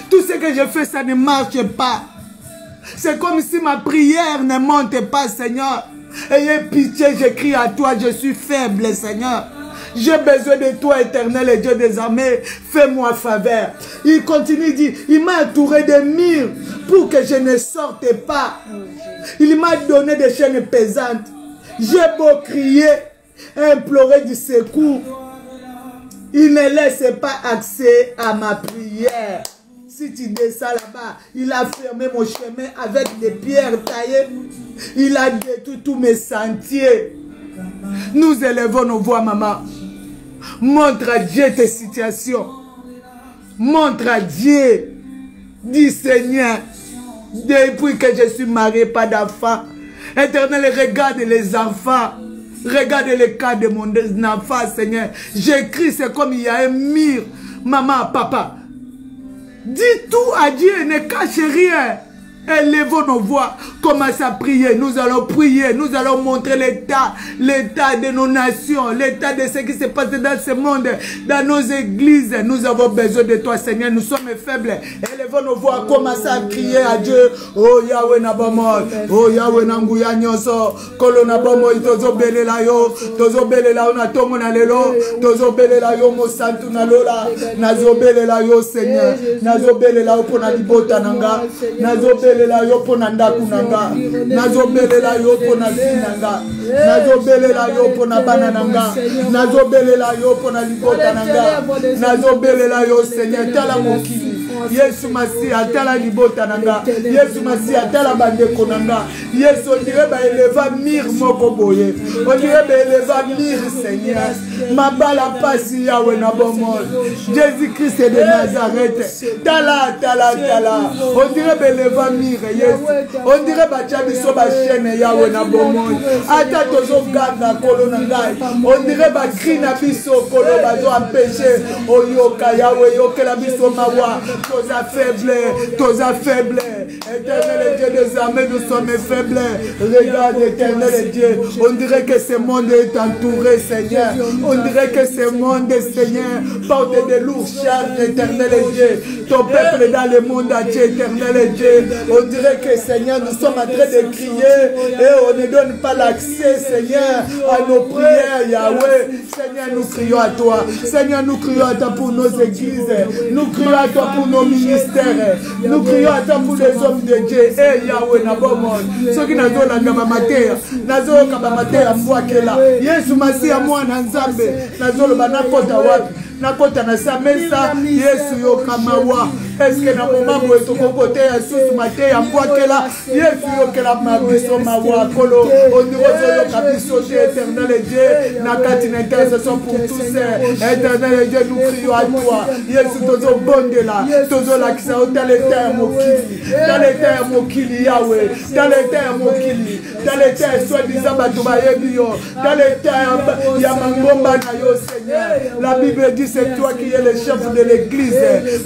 A: Tout ce que je fais, ça ne marche pas. C'est comme si ma prière ne monte pas, Seigneur. Ayez pitié, je crie à toi, je suis faible, Seigneur. J'ai besoin de toi, éternel et Dieu des armées. Fais-moi faveur. Il continue, dit, il m'a entouré de murs pour que je ne sorte pas. Il m'a donné des chaînes pesantes. J'ai beau crier, implorer du secours. Il ne laisse pas accès à ma prière. Si tu descends là-bas, il a fermé mon chemin avec des pierres taillées. Il a détruit tous mes sentiers. Nous élevons nos voix, maman. Montre à Dieu tes situations. Montre à Dieu. Dis Seigneur, depuis que je suis marié, pas d'enfant. Éternel, regarde les enfants. Regarde le cas de mon enfant, Seigneur. J'écris, c'est comme il y a un mur. Maman, papa. Dis tout à Dieu, ne cache rien. Élevons nos voix, commence à prier. Nous allons prier, nous allons montrer l'état de nos nations, l'état de ce qui se passe dans ce monde, dans nos églises. Nous avons besoin de toi, Seigneur. Nous sommes faibles. Élevons nos voix, commence à crier à Dieu. Oh Yahweh Nabamol, oh Yahweh Nanguya Nyoso, Kolo Nabamoy, Tozo Belela yo, Tozo Belela na Tomo na lelo, Tozo Belela yo Mosantu na Lola, Nazo Belela yo Seigneur, Nazo Belela yo pona libota nanga, Nazo Belela yo pona ndaku nanga, Nazo Belela yo pona sinanga, Nazo Belela yo pona bana nanga, Nazo Belela yo pona libota nanga, Nazo Belela yo Seigneur, tala mokili. Yesu Masi atala libota nanga, Yesu Masi atala bandeko nanga, Yesu on dirait ba eleva mir moko boye, on dirait ba eleva mir Seigneur, mabala pasi Yahweh na bomol, Jésus-Christ de Nazareth, tala, on dirait ba eleva mir Yesu, on dirait ba chabiso ba chaîne Yahweh na bomol, ata tozo ganga kolo nanga, on dirait ba cri na biso kolo bazo empêcher, oyoka Yahweh yokela biso mawa. Tosa faible, éternel Dieu des armées, nous sommes faibles. Regarde, éternel Dieu, on dirait que ce monde est entouré, Seigneur. On dirait que ce monde, Seigneur, porte de lourds charges, éternel Dieu. Ton peuple est dans le monde entier, éternel Dieu. On dirait que, Seigneur, nous sommes en train de crier et on ne donne pas l'accès, Seigneur, à nos prières, Yahweh. Seigneur, nous crions à toi. Seigneur, nous crions à toi pour nos églises. Nous crions à toi pour nos ministères. Nous crions à toi pour les hommes de Dieu. Eh Yahweh Nabomon. Ceux qui n'ont pas la mater, n'azo kabamater mbwakela. Yesu Masia mwana nzambe. N'azo le banakota wapi. Nakota na samesa. Yesu yo kamawa. Est-ce que na moment où est au côté à sous maté à mbwakela. Yesu yo kela mabiso mawa kolo. On dit yo kabiso éternel Dieu. Nakati na intercession pour tous. Éternel Dieu, nous crions à toi. Yesu tozo bonde là. Tozo la kisa dans les terres mokili. Dans les terres mokili Yahweh. Dans les terres mokili. Dans les terres soi-disant batuba yebio. Dans les terres Yamangomba na yo Seigneur. La Bible dit c'est toi qui es le chef de l'église.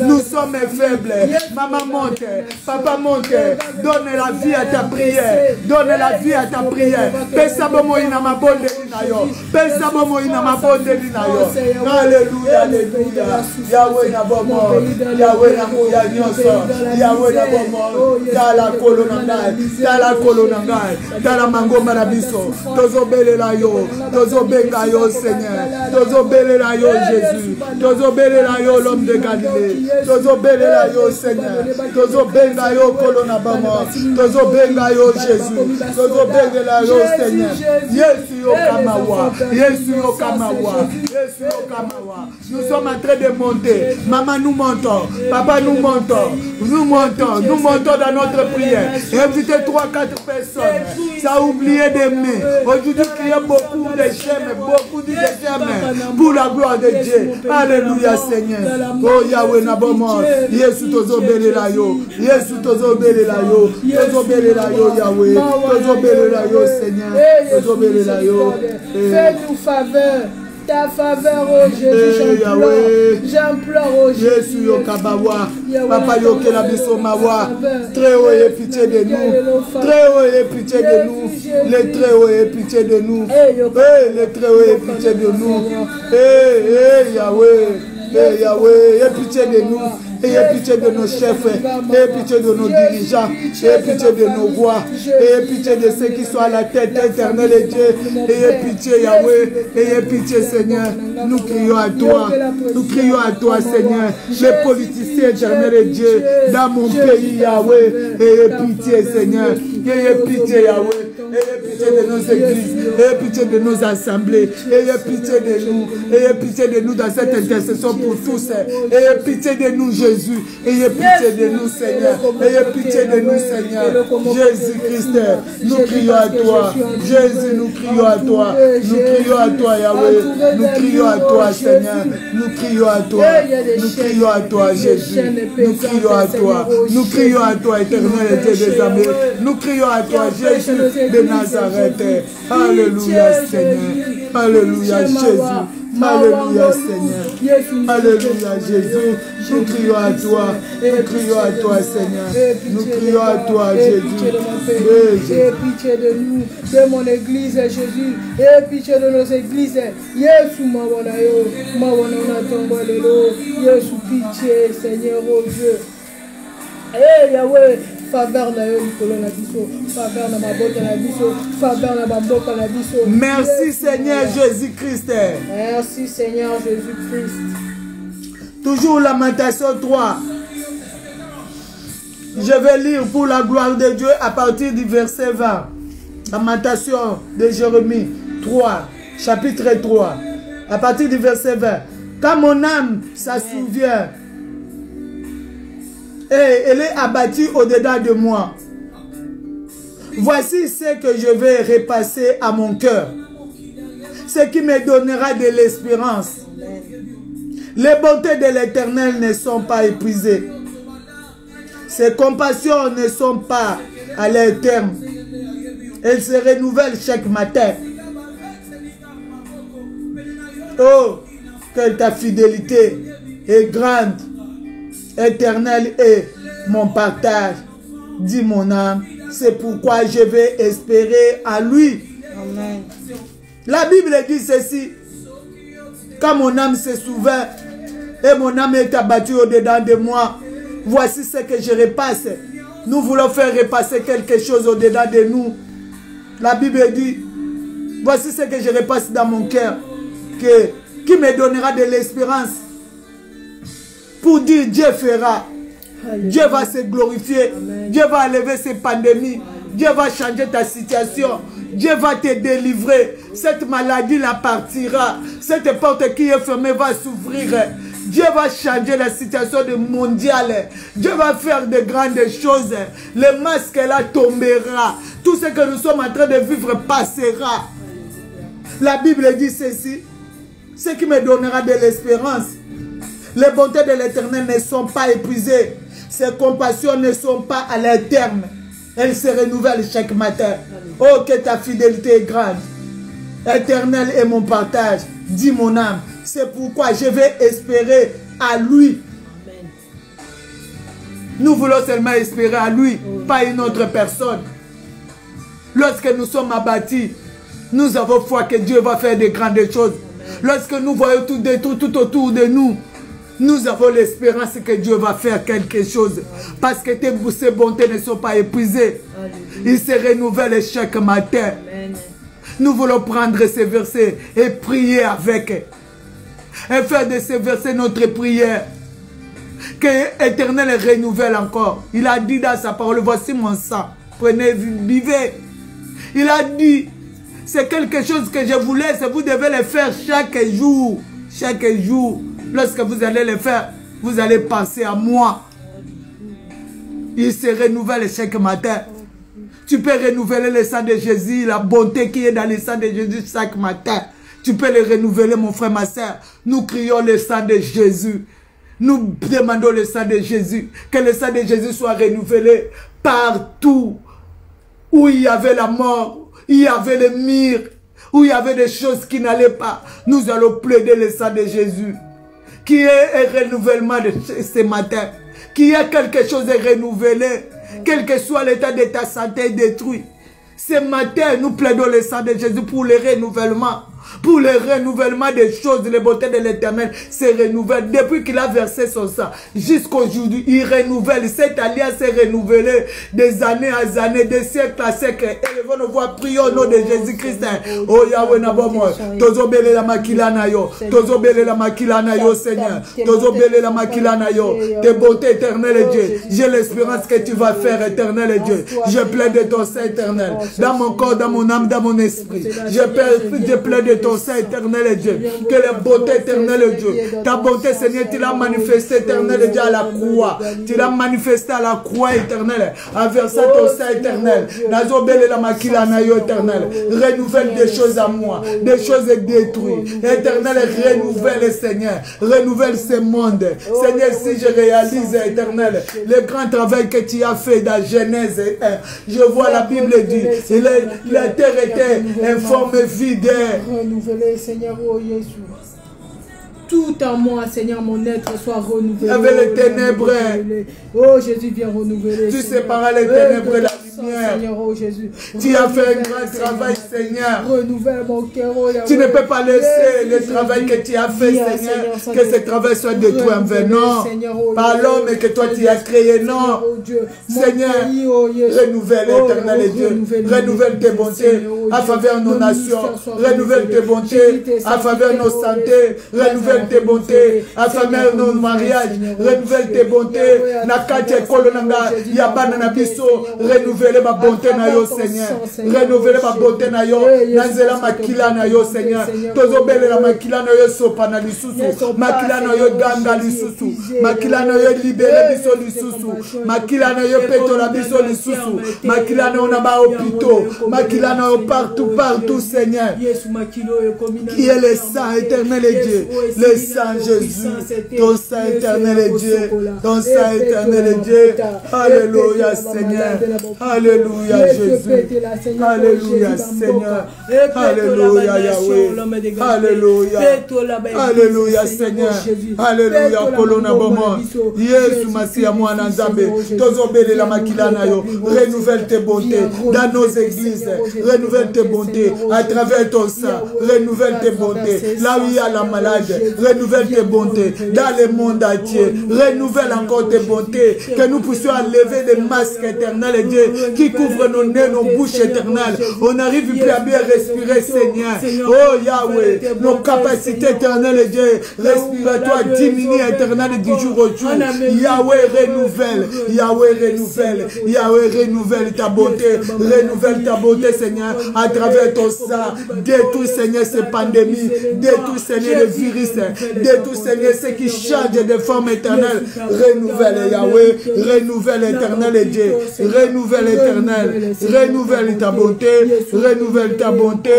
A: Nous sommes faible. Maman monte, papa monte. Donne la vie à ta prière. Donne la vie à ta prière. Pesa bomo ina mabonde linayo. Pesa bomo ina mabonde linayo. Alléluia, alléluia. Yahweh na bomo. Yahweh na muya nyonso. Yahweh na bomo. Tala kolonangai. Tala kolonangai. Tala mangomba na biso. Tozobelela yo. Tozobenga yo Seigneur. Tozobelela yo Jésus. Tozobelela yo l'homme de Galilée. Tozobelela yo Seigneur. Tozobenga yo kolona bama. Tozobenga yo Jésus. Tozobelela yo Seigneur. Yesu yo kamawa. Yesu yo kamawa. Yesu yo kamawa. Nous sommes en train de monter. Maman, nous montons. Papa, nous montons. Nous montons. Nous montons dans notre prière. Invitez 3-4 personnes. Ça a oublié d'aimer. Aujourd'hui, il y a beaucoup de chemins. Beaucoup de chemins. Pour la gloire de Dieu. Alléluia, Seigneur. Oh, Yahweh, Nabomo. Yesu tozobelela yo. Yesu tozobelela yo. Tozobelela yo, Yahweh. Tozobelela yo, Seigneur. Tozobelela yo.
B: Fais-nous faveur. Ta faveur, oh Jésus, j'implore, oh Jésus.
A: Jésus, yo kabawa. Papa, yo ke la biso mawa. Très haut et pitié de nous. Très haut et pitié de nous. Les très haut et pitié de nous. Les très haut et pitié de nous. Yahweh, Yahweh, aie pitié de nous. Ayez pitié de nos chefs, ayez pitié de nos dirigeants, ayez pitié de nos rois, ayez pitié de ceux qui sont à la tête, éternel et Dieu. Ayez pitié, Yahweh, ayez pitié, Seigneur. Nous crions à toi, nous crions à toi, Seigneur. Les politiciens, éternel et Dieu, dans mon pays, Yahweh, ayez pitié, Seigneur. Ayez pitié, Yahweh. Ayez pitié de nos églises, ayez pitié de nos assemblées, ayez pitié de nous, ayez pitié de nous dans cette intercession pour tous. Ayez pitié de nous, Jésus. Ayez pitié de nous, Seigneur. Ayez pitié de nous, Seigneur. Jésus-Christ, nous crions à toi. Jésus, nous crions à toi. Nous crions à toi, Yahweh. Nous crions à toi, Seigneur. Nous crions à toi. Nous crions à toi, Jésus. Nous crions à toi. Nous crions à toi, éternel Dieu des armées. Nous crions à toi, Jésus de Nazareth. Alléluia, Seigneur. Alléluia, Jésus. Alléluia, Seigneur. Alléluia, Jésus. Nous crions à toi. Nous crions à toi, Seigneur. Nous crions à toi, Jésus.
B: Aie pitié de nous, de mon église, Jésus. Aie pitié de nos églises. Yesu mawanayo, mawanona tombolelo. Yesu pitié, Seigneur, oh Dieu. Eh Yahweh, faveur na yo likolo na biso, faveur na mabota na biso, faveur na bamboka na biso.
A: Merci Seigneur Jésus-Christ.
B: Merci Seigneur Jésus-Christ.
A: Toujours Lamentation 3. Je vais lire pour la gloire de Dieu à partir du verset 20. Lamentation de Jérémie 3, chapitre 3, à partir du verset 20. Quand mon âme s'en souvient, et elle est abattue au-dedans de moi. Voici ce que je vais repasser à mon cœur, ce qui me donnera de l'espérance. Les bontés de l'Éternel ne sont pas épuisées. Ses compassions ne sont pas à leur terme. Elles se renouvellent chaque matin. Oh, que ta fidélité est grande. Éternel est mon partage, dit mon âme. C'est pourquoi je vais espérer à lui.
B: Amen.
A: La Bible dit ceci. Quand mon âme se souvient et mon âme est abattue au-dedans de moi, voici ce que je repasse. Nous voulons faire repasser quelque chose au-dedans de nous. La Bible dit, voici ce que je repasse dans mon cœur, qui me donnera de l'espérance. Pour dire Dieu fera. Alléluia. Dieu va se glorifier. Amen. Dieu va enlever ces pandémies. Dieu va changer ta situation. Dieu va te délivrer. Cette maladie la partira. Cette porte qui est fermée va s'ouvrir. Dieu va changer la situation mondiale. Dieu va faire de grandes choses. Le masque là tombera. Tout ce que nous sommes en train de vivre passera. La Bible dit ceci. Ce qui me donnera de l'espérance. Les bontés de l'Éternel ne sont pas épuisées. Ses compassions ne sont pas à leur terme. Elles se renouvellent chaque matin. Oh, que ta fidélité est grande. Éternel est mon partage, dit mon âme. C'est pourquoi je vais espérer à lui. Nous voulons seulement espérer à lui, pas une autre personne. Lorsque nous sommes abattus, nous avons foi que Dieu va faire de grandes choses. Lorsque nous voyons tout détruit tout autour de nous, nous avons l'espérance que Dieu va faire quelque chose. Parce que ses bontés ne sont pas épuisées. Il se renouvelle chaque matin. Nous voulons prendre ces versets et prier avec. Et faire de ces versets notre prière. Que l'Éternel renouvelle encore. Il a dit dans sa parole, voici mon sang. Prenez, vivez. Il a dit, c'est quelque chose que je vous laisse. Vous devez le faire chaque jour. Chaque jour. Lorsque vous allez le faire, vous allez penser à moi. Il se renouvelle chaque matin. Tu peux renouveler le sang de Jésus, la bonté qui est dans le sang de Jésus chaque matin. Tu peux le renouveler, mon frère, ma soeur. Nous crions le sang de Jésus. Nous demandons le sang de Jésus. Que le sang de Jésus soit renouvelé partout où il y avait la mort, il y avait le mur, où il y avait des choses qui n'allaient pas. Nous allons plaider le sang de Jésus. Qui est un renouvellement de ce matin. Qui est quelque chose de renouvelé. Quel que soit l'état de ta santé détruit. Ce matin, nous plaidons le sang de Jésus pour le renouvellement. Pour le renouvellement des choses, les beautés de l'Éternel se renouvellent. Depuis qu'il a versé son sang, jusqu'aujourd'hui, il renouvelle. Cette alliance est renouvelée des années à années, des siècles à siècles. Élevons nos voix, prions au nom de Jésus-Christ. Oh Yahweh Nabomo, Tozobele la makila na yo, Tozobele la makila na yo, Seigneur, Tozobele la makila na yo. Tes bontés éternelles, Dieu. J'ai l'espérance que tu vas faire, éternel Dieu. Je plaide de ton sein éternel, dans mon corps, dans mon âme, dans mon esprit. Je plaide de ton sein éternel Dieu, que la bonté éternelle Dieu, ta bonté Seigneur, tu l'as manifesté éternel Dieu à la croix, tu l'as manifesté à la croix éternelle, en versant ton sein éternel, nazobele la makila na yo éternel, renouvelle des choses à moi, des choses détruites, éternel, renouvelle Seigneur, renouvelle ce monde, Seigneur, si je réalise éternel, le grand travail que tu as fait dans Genèse 1, je vois la Bible dit, la terre était informe vide, renouveler, Seigneur, oh Jésus. Tout en moi, Seigneur, mon être soit renouvelé. Avec les ténèbres. Oh Jésus, viens renouveler. Tu séparas les ténèbres et la lumière. Seigneur, oh Jésus. Tu as fait un grand travail, Seigneur. Renouvelle mon cœur, oh Yahweh. Tu ne peux pas laisser le travail que tu as fait, Seigneur, que ce travail soit détruit en vain. Non. Par l'homme que toi tu as créé, non. Seigneur, renouvelle l'éternel Dieu. Renouvelle tes bontés à faveur de nos nations. Renouvelle tes bontés à faveur de nos santé. Renouvelle tes bontés à faveur de nos mariages. Renouvelle tes bontés. Nakate kolonanga yabana na biso. Renouvelle ma bonté na yo, Seigneur. Renouvelle ma bonté na yo. Nanzela makila na yo, Seigneur. Tozobele la makila na yo sopana lisusu. Makila na yo ganga lisusu. Makila na yo libere biso lisusu. Makila na yo peto la biso lisusu. Makila na yo na ba hôpitaux. Makila na yo partout, Seigneur. Qui est le sang éternel et Dieu. Le sang Jésus, ton sang éternel est Dieu, ton sang éternel est Dieu. Alléluia Seigneur, Alléluia Jésus, Alléluia Seigneur, Alléluia Yahweh, Alléluia, Alléluia Seigneur, Alléluia Kolona Bomo, Yesu Masia Mwana Nzambe, Tozobele la makila na yo, renouvelle tes bontés dans nos églises, renouvelle tes bontés à travers ton sang, renouvelle tes bontés là où il y a la malade. Renouvelle tes bontés dans le monde entier. Renouvelle encore tes bontés. Que nous puissions enlever des masques éternels, Dieu, qui couvrent nos nez, nos bouches éternelles. On n'arrive plus à bien respirer, Seigneur. Oh Yahweh, nos capacités éternelles, Dieu, respiratoire diminue éternel du jour au jour. Yahweh renouvelle, Yahweh renouvelle, Yahweh renouvelle ta bonté. Renouvelle ta bonté, Seigneur, à travers ton sang. Détruis, Seigneur, ces pandémies. Détruis, Seigneur, les virus. Détruis, Seigneur, ce qui change de forme éternelle. Renouvelle, Yahweh. Renouvelle, éternel Dieu. Renouvelle, éternel. Renouvelle ta bonté, renouvelle ta bonté,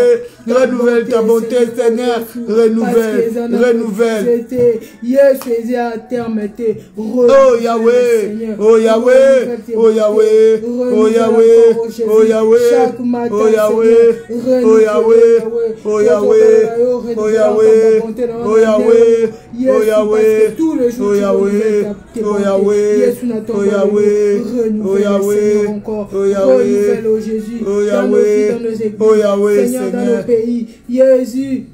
A: renouvelle ta bonté, Seigneur. Renouvelle, renouvelle. Oh Yahweh, oh Yahweh, oh Yahweh, oh Yahweh, oh Yahweh, oh Yahweh, oh Yahweh, oh Yahweh, oh Yahweh, oh Yahweh, oh Yahweh, oh Yahweh, oh Yahweh, oh Yahweh, oh Yahweh, oh Yahweh,
B: oh Jésus,
A: oh
B: dans nos vies, dans nos églises,
A: oh Yahweh,
B: Seigneur, dans nos pays, Jésus.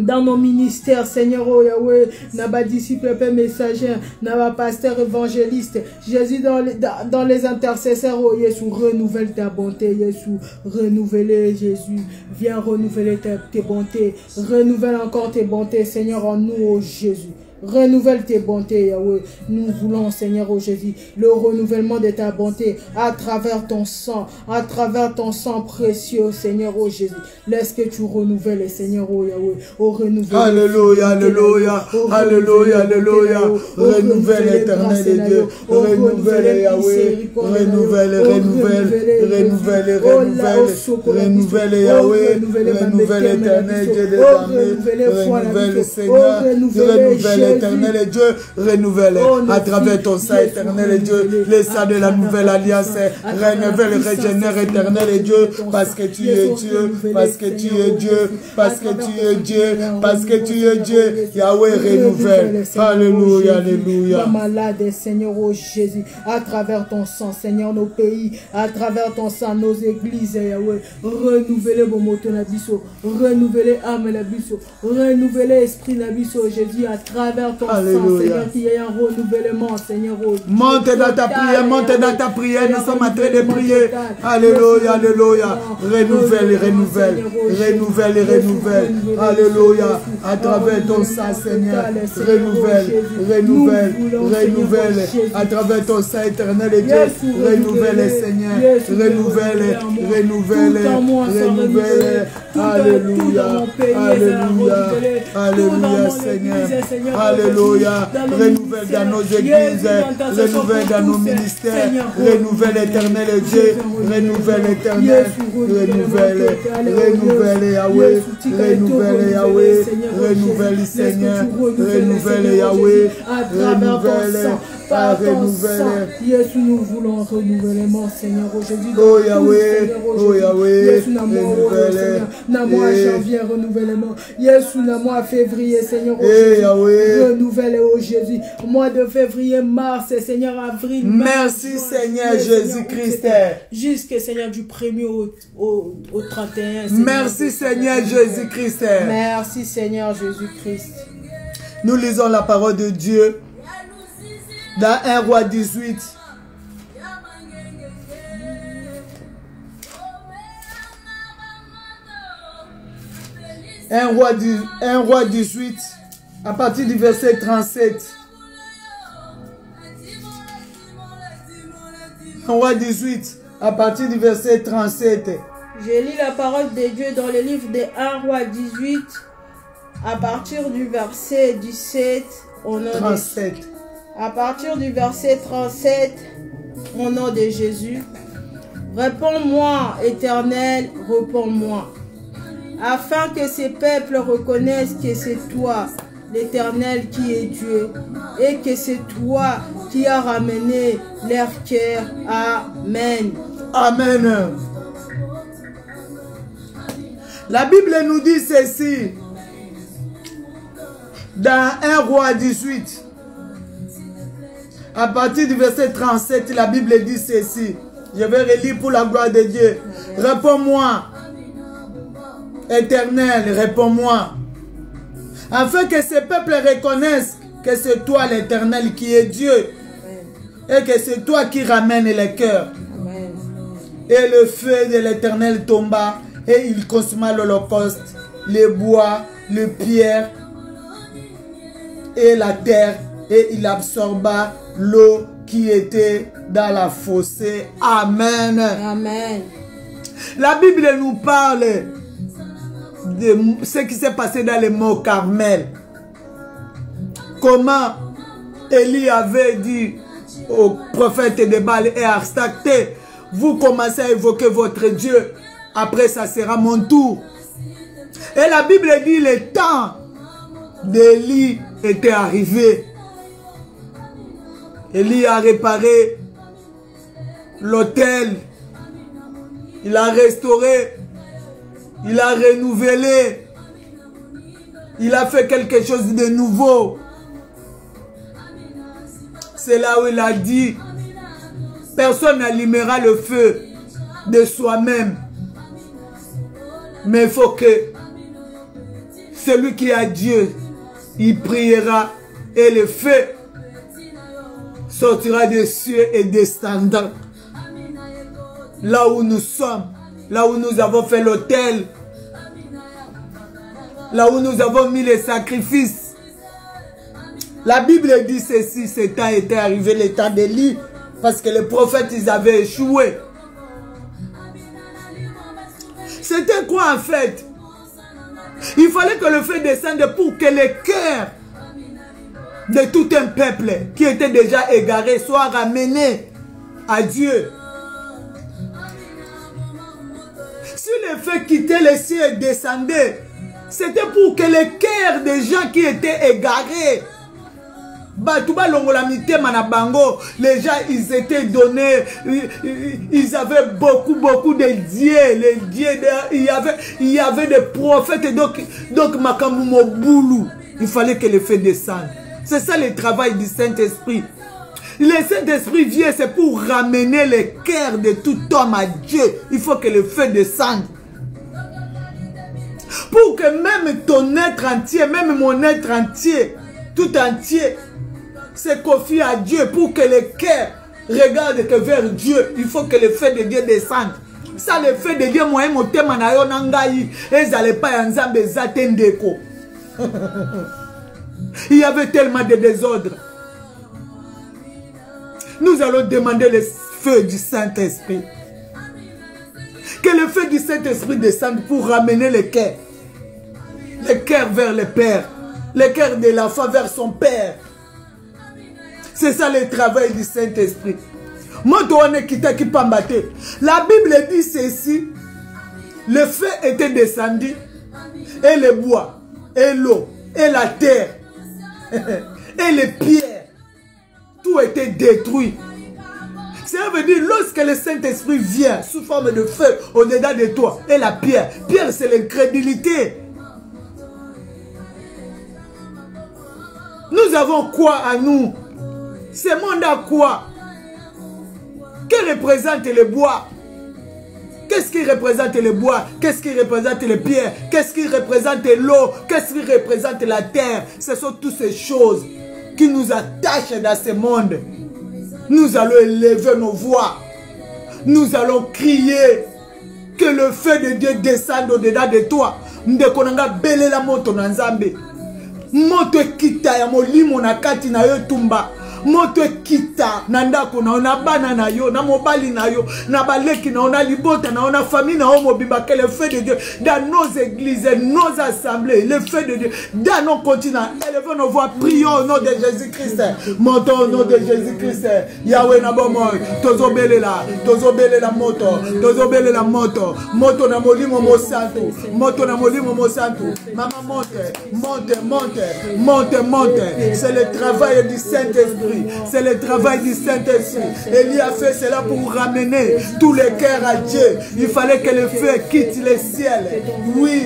B: Dans nos ministères, Seigneur, oh Yahweh, Naba disciple, Père messager, Naba pasteur évangéliste, Jésus dans les intercesseurs, oh Jésus, renouvelle ta bonté, Jésus, renouveler Jésus, viens renouveler tes bontés, renouvelle encore tes bontés, Seigneur, en nous, oh Jésus. Renouvelle tes bontés, Yahweh. Nous voulons, Seigneur, oh Jésus, le renouvellement de ta bonté à travers ton sang précieux, Seigneur, oh Jésus. Laisse que tu renouvelles, Seigneur, oh Yahweh. Oh, renouvelle.
A: Alléluia, alléluia, alléluia, alléluia. Renouvelle éternel et Dieu. Renouvelle Yahweh. Renouvelle, renouvelle, renouvelle, renouvelle. Renouvelle Yahweh. Renouvelle éternel Dieu des armées. Renouvelle Seigneur. Renouvelle éternel et Dieu, renouvelle à travers ton sang éternel et Dieu, les sang de la nouvelle alliance, renouvelle, régénère éternel et Dieu, parce que tu es Dieu, parce que tu es Dieu, parce que tu es Dieu, parce que tu es Dieu, Yahweh renouvelle, alléluia, alléluia.
B: Malade, Seigneur, oh Jésus, à travers ton sang, Seigneur, nos pays, à travers ton sang, nos églises, Yahweh, renouveler mon moto nabiso, renouveler âme nabiso, renouveler esprit nabiso, Jésus, à travers ton sang, Seigneur, qu'il y ait un renouvellement, Seigneur.
A: Monte dans ta prière, monte dans ta prière, nous sommes en train de prier. Alléluia, alléluia. Renouvelle, renouvelle, renouvelle, renouvelle. Alléluia, à travers ton sang, Seigneur. Renouvelle, renouvelle, renouvelle. À travers ton sang éternel et Dieu. Renouvelle, Seigneur. Renouvelle, renouvelle, renouvelle. Alléluia, alléluia, alléluia, Seigneur. Alléluia. Renouvelle dans nos églises, renouvelle dans nos ministères, renouvelle éternel et Dieu, renouvelle éternel, renouvelle, renouvelle Yahweh, renouvelle Yahweh, renouvelle Seigneur, renouvelle Yahweh, renouvelle.
B: Yes, nous voulons renouvellement, Seigneur, aujourd'hui.
A: Oh Yahweh, oh Yahweh,
B: yes, Namois janvier, renouvellement. Yes, Namois février, Seigneur, aujourd'hui. Renouvelle, oh Jésus. Mois de février, mars, Seigneur, avril.
A: Merci, Seigneur Jésus-Christ.
B: Jusqu'à, Seigneur, du 1er au 31.
A: Merci, Seigneur Jésus-Christ.
B: Merci, Seigneur Jésus-Christ.
A: Nous lisons la parole de Dieu dans 1 Roi 18. Un roi 18, à partir du verset 37. 1 Roi 18, à partir du verset 37.
B: Je lis la parole de Dieu dans le livre de 1 Roi 18, à partir du verset 17 au nom
A: 37.
B: À partir du verset 37, au nom de Jésus, réponds-moi, Éternel, réponds-moi, afin que ces peuples reconnaissent que c'est toi, l'Éternel, qui est Dieu, et que c'est toi qui as ramené leur cœur. Amen.
A: Amen. La Bible nous dit ceci, dans 1 Roi 18, à partir du verset 37, la Bible dit ceci. Je vais relire pour la gloire de Dieu. Réponds-moi, Éternel, réponds-moi. Afin que ces peuples reconnaissent que c'est toi l'Éternel qui est Dieu. Et que c'est toi qui ramène les cœurs. Et le feu de l'Éternel tomba et il consuma l'holocauste, les bois, les pierres et la terre. Et il absorba l'eau qui était dans la fossée. Amen.
B: Amen.
A: La Bible nous parle de ce qui s'est passé dans le mont Carmel. Comment Élie avait dit au prophète de Baal et Astarte, vous commencez à évoquer votre Dieu. Après, ça sera mon tour. Et la Bible dit, le temps d'Élie était arrivé. Élie a réparé l'autel. Il a restauré. Il a renouvelé. Il a fait quelque chose de nouveau. C'est là où il a dit, personne n'allumera le feu de soi-même. Mais il faut que celui qui a Dieu, il priera et le feu sortira des cieux et descendra. Là où nous sommes, là où nous avons fait l'autel, là où nous avons mis les sacrifices. La Bible dit ceci, ce temps était arrivé, le temps d'Élie, parce que les prophètes, ils avaient échoué. C'était quoi en fait? Il fallait que le feu descende pour que le cœur de tout un peuple qui était déjà égaré soit ramené à Dieu. Si le feu quittait les cieux et descendait, c'était pour que le cœur des gens qui étaient égarés, les gens, ils étaient donnés, ils avaient beaucoup de dieux, les dieux, il y avait des prophètes, donc Makambu Boulou, il fallait que le feu descende. C'est ça le travail du Saint-Esprit. Le Saint-Esprit vient, c'est pour ramener le cœur de tout homme à Dieu. Il faut que le feu descende. Pour que même ton être entier, même mon être entier, tout entier, se confie à Dieu, pour que le cœur regarde que vers Dieu. Il faut que le feu de Dieu descende. Ça, le feu de Dieu, moi, mon thème, il y avait tellement de désordre. Nous allons demander le feu du Saint-Esprit. Que le feu du Saint-Esprit descende pour ramener le cœur. Le cœur vers le Père. Le cœur de l'enfant vers son Père. C'est ça le travail du Saint-Esprit. La Bible dit ceci. Le feu était descendu. Et le bois. Et l'eau. Et la terre. Et les pierres. Tout était détruit. Ça veut dire, lorsque le Saint-Esprit vient sous forme de feu au-dedans de toi, et la pierre, pierre c'est l'incrédulité. Nous avons quoi à nous? Ce monde a quoi? Que représente le bois? Qu'est-ce qui représente le bois? Qu'est-ce qui représente les pierres? Qu'est-ce qui représente l'eau? Qu'est-ce qui représente la terre? Ce sont toutes ces choses qui nous attachent dans ce monde. Nous allons élever nos voix. Nous allons crier que le feu de Dieu descende au-dedans de toi. Ndekonanga belela moto na nzambe. Moto kita ya molimo na kati na yo tumba. Moto kita na ndako na ona bana na yo, na mobali na yo, na baleki na ona libota na ona famille na omo biba, que le feu de Dieu dans nos églises, nos assemblées, le feu de Dieu dans nos continents. Élevons nos voix, prions au nom de Jésus-Christ. Montons au nom de Jésus-Christ. Yahweh na bomoy, tozobele la moto, tozobele la moto, moto na molimo mo santo, moto na molimo mo santo. Maman monte. C'est le travail du Saint-Esprit. C'est le travail du Saint-Esprit. Élie a fait cela pour ramener tous les cœurs à Dieu. Il fallait que le feu quitte le ciel. Oui.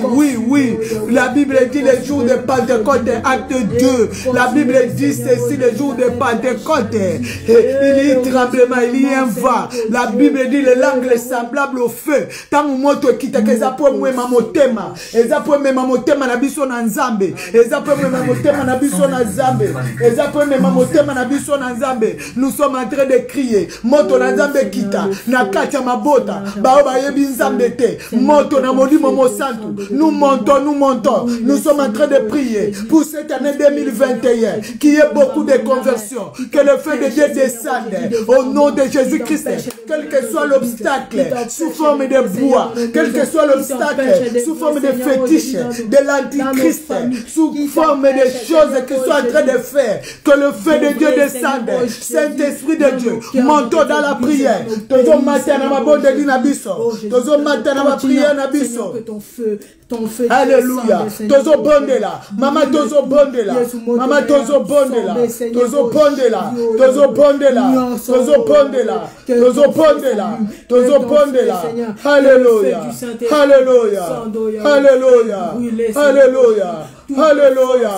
A: La Bible dit le jour de Pentecôte, acte 2. La Bible dit ceci, le jour de Pentecôte. Il y a tremblement, il y a un vent. La Bible dit les langues semblables au feu. Tant moto quitte que ça peut mwema motema. Eza peut mwema motema na biso na nzambe. Eza peut mwema motema na biso na nzambe. Eza peut mwema motema na biso na nzambe. Nous sommes en train de crier. Moto na nzambe kita. Na katia mabota. Baoba yebi nzambe te. Moto na molimo mo santo. Nous montons. Nous sommes en train de prier pour cette année 2021. Qu'il y ait beaucoup de conversions. Que le feu de Dieu descende. Au nom de Jésus-Christ. Que quel que soit l'obstacle, sous forme de bois, quel que soit l'obstacle, sous forme de fétiche, de l'antichrist, sous forme de choses qui sont en train de faire, que le feu de Dieu descende. Saint-Esprit de Dieu, montons dans la prière. Tozo matin na mabonde di na biso. Tozo matin na ma prière na biso. Alléluia. Tozo bonde là. Maman tozo bonde là. Maman tozo bonde là. Tozo bonde là. Tozo bonde là. Tozo bonde là. Tozo bonde là. Tozo bonde là. Alléluia. Alléluia. Alléluia. Alléluia. Alléluia.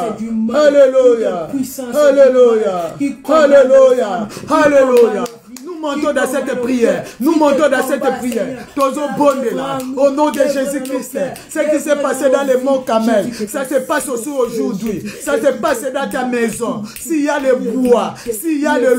A: Alléluia. Alléluia. Alléluia. Alléluia. Nous montons dans cette prière. Nous montons dans cette prière. Tozo bonde là. Au nom de Jésus-Christ. Ce qui s'est passé dans les monts Camel, ça se passe aussi aujourd'hui. Ça se passe dans ta maison. S'il y a le bois, s'il y a de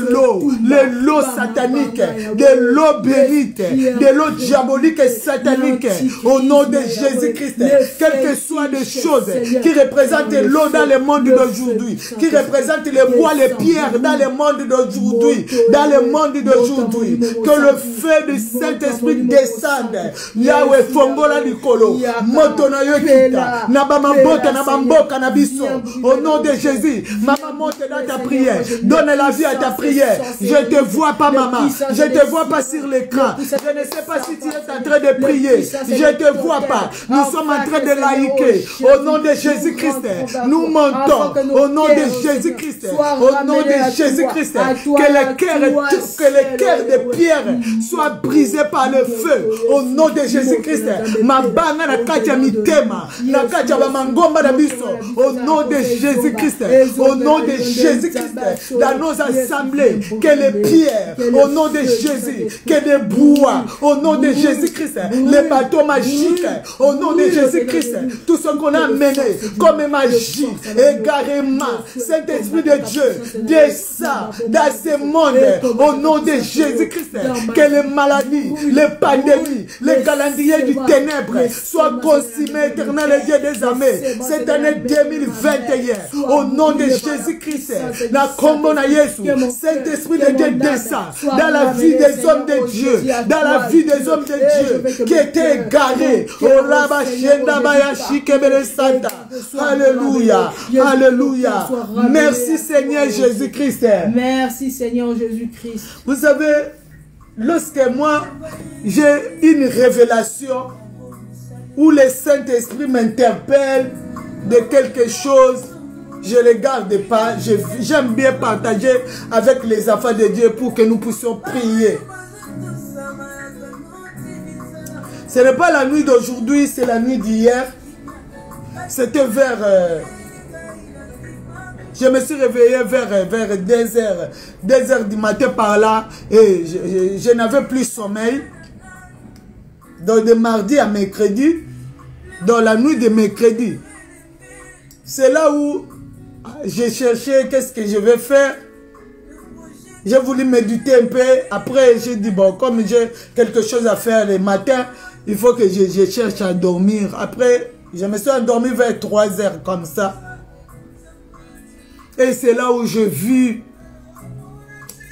A: l'eau satanique, de l'eau bénite, de l'eau diabolique et satanique, au nom de Jésus-Christ, quelles que soient des choses qui représentent l'eau dans le monde d'aujourd'hui, qui représentent les bois, les pierres dans le monde d'aujourd'hui, dans le monde d'aujourd'hui, que le feu du Saint-Esprit descende. Yahweh fongola likolo, motono yokita, nabamambota nabamboka nabiso. Au nom de Jésus, maman monte dans ta prière, donne la vie à ta prière. Je te vois pas maman, je te vois pas sur l'écran. Je ne sais pas si tu es en train de prier, je te vois pas. Nous sommes en train de laïquer. Au nom de Jésus-Christ, nous montons. Au nom de Jésus-Christ, au nom de Jésus-Christ, que les cœurs de pierre soient brisés par le feu. Au nom de Jésus-Christ, ma banga na katia mitema, na katia bamangomba na biso. Au nom de Jésus-Christ, au nom de Jésus-Christ, dans nos assemblées, que les pierres, au nom de Jésus, que des bois, au nom de Jésus-Christ, les bateaux magiques, au nom de Jésus-Christ, tout ce qu'on a mené comme magie, égarément, Saint-Esprit de Dieu, descend dans ce monde, au nom de Jésus-Christ, que les maladies, les pandémies, les calendriers du ténèbre soient consumés, éternel Dieu des armées, cette année 2021, au nom de Jésus-Christ, la commune à Jésus, Saint-Esprit de Dieu descend dans la vie des hommes de Dieu, dans la vie des hommes de Dieu qui étaient égarés. Alléluia, alléluia. Merci Seigneur Jésus-Christ.
B: Merci Seigneur Jésus-Christ.
A: Vous savez, lorsque moi j'ai une révélation où le Saint-Esprit m'interpelle de quelque chose, je ne le garde pas. J'aime bien partager avec les enfants de Dieu pour que nous puissions prier. Ce n'est pas la nuit d'aujourd'hui, c'est la nuit d'hier. C'était vers... je me suis réveillé vers 2 heures du matin par là et je n'avais plus sommeil. Donc de mardi à mercredi, dans la nuit de mercredi, c'est là où j'ai cherché qu'est-ce que je vais faire. J'ai voulu méditer un peu. Après, j'ai dit, bon, comme j'ai quelque chose à faire le matin, il faut que je cherche à dormir. Après, je me suis endormi vers 3 heures comme ça. Et c'est là où j'ai vu,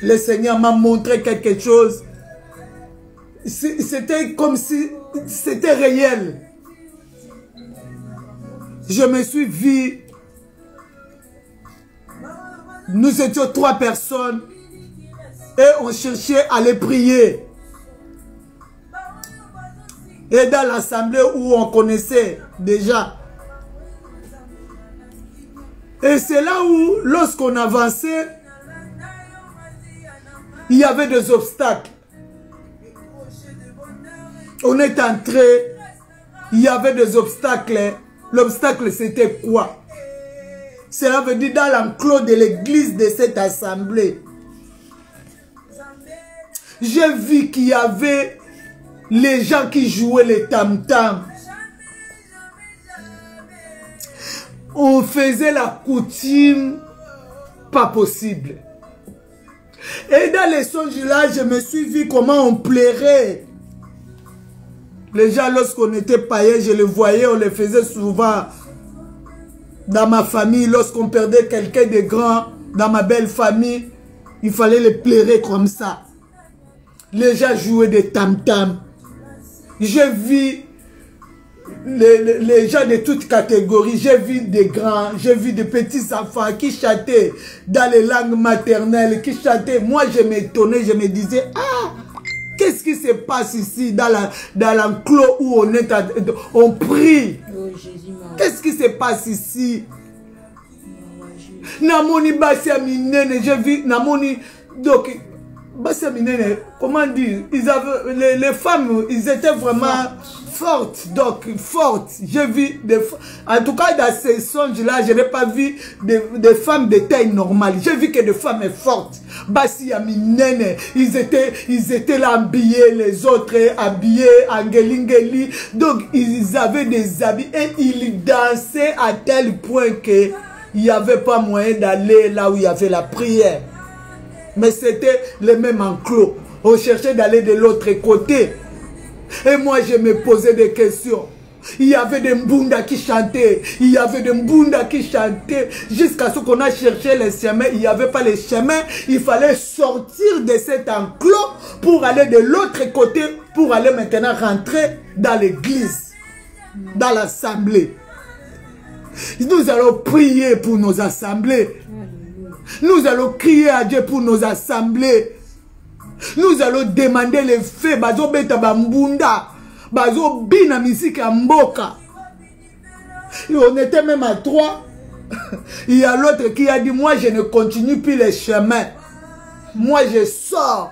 A: le Seigneur m'a montré quelque chose. C'était comme si c'était réel. Je me suis vu, nous étions 3 personnes et on cherchait à les prier. Et dans l'assemblée où on connaissait déjà. Et c'est là où, lorsqu'on avançait, il y avait des obstacles. On est entré, il y avait des obstacles. L'obstacle, c'était quoi? Cela veut dire dans l'enclos de l'église de cette assemblée. J'ai vu qu'il y avait les gens qui jouaient les tam-tams. On faisait la coutume pas possible. Et dans les songes là, je me suis vu comment on plairait. Les gens, lorsqu'on était païens, je les voyais, on les faisait souvent dans ma famille. Lorsqu'on perdait quelqu'un de grand dans ma belle famille, il fallait les plairer comme ça. les gens jouaient des tam-tam. J'ai vu les gens de toutes catégories. J'ai vu des grands, j'ai vu des petits enfants qui chantaient dans les langues maternelles, qui chantaient. Moi, je m'étonnais, je me disais, ah, qu'est-ce qui se passe ici dans l'enclos où on prie? Qu'est-ce qui se passe ici? Namoni Bassia Minene, j'ai vu Namoni. Donc, Bassia Minene, comment dire? Ils avaient, les femmes, ils étaient vraiment fortes. Donc, fortes. J'ai vu des femmes. En tout cas, dans ces songes-là, je n'ai pas vu des femmes de taille normale. J'ai vu que des femmes fortes. Bassia Minene, ils étaient là habillés, les autres habillés, Angelingeli. Donc, ils avaient des habits et ils dansaient à tel point que il n'y avait pas moyen d'aller là où il y avait la prière. Mais c'était le même enclos. On cherchait d'aller de l'autre côté. Et moi, je me posais des questions. Il y avait des Mbunda qui chantaient. Il y avait des Mbunda qui chantaient. Jusqu'à ce qu'on a cherché les chemins. Il n'y avait pas les chemins. Il fallait sortir de cet enclos pour aller de l'autre côté. Pour aller maintenant rentrer dans l'église. Dans l'assemblée. Nous allons prier pour nos assemblées. Nous allons crier à Dieu pour nos assemblées. Nous allons demander les faits. Bazo beta bambunda. Bazo bina musique à mboka. Et on était même à 3. Il y a l'autre qui a dit, moi je ne continue plus les chemins. Moi je sors.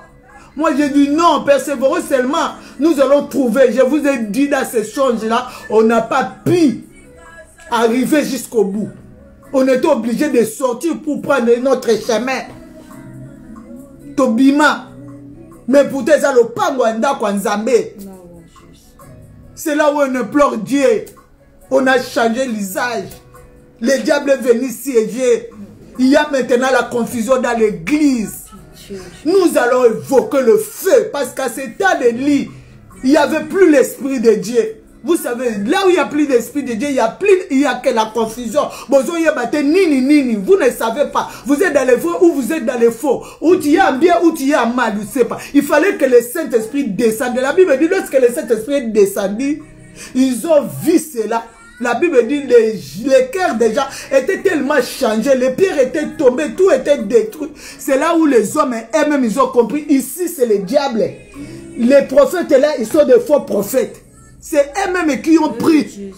A: Moi j'ai dit non, persévérons seulement. Nous allons trouver. Je vous ai dit dans ces choses-là, on n'a pas pu arriver jusqu'au bout. On était obligé de sortir pour prendre notre chemin. Tobima. Mais pour tes alopangwanda kwanzambe. C'est là où on implore Dieu. On a changé l'usage. Le diable est venu siéger. Il y a maintenant la confusion dans l'église. Nous allons évoquer le feu. Parce qu'à cet temps de lit, il n'y avait plus l'esprit de Dieu. Vous savez, là où il n'y a plus d'esprit de Dieu, il y a que la confusion. Vous ne savez pas. Vous êtes dans les vrais ou vous êtes dans les faux. Ou tu y as un bien ou tu y as un mal, je ne sais pas. Il fallait que le Saint-Esprit descende. La Bible dit, lorsque le Saint-Esprit est descendu, ils ont vu cela. La Bible dit, les cœurs déjà étaient tellement changés, les pierres étaient tombées, tout était détruit. C'est là où les hommes eux-mêmes, ils ont compris, ici c'est le diable. Les prophètes là, ils sont des faux prophètes. C'est eux-mêmes qui ont pris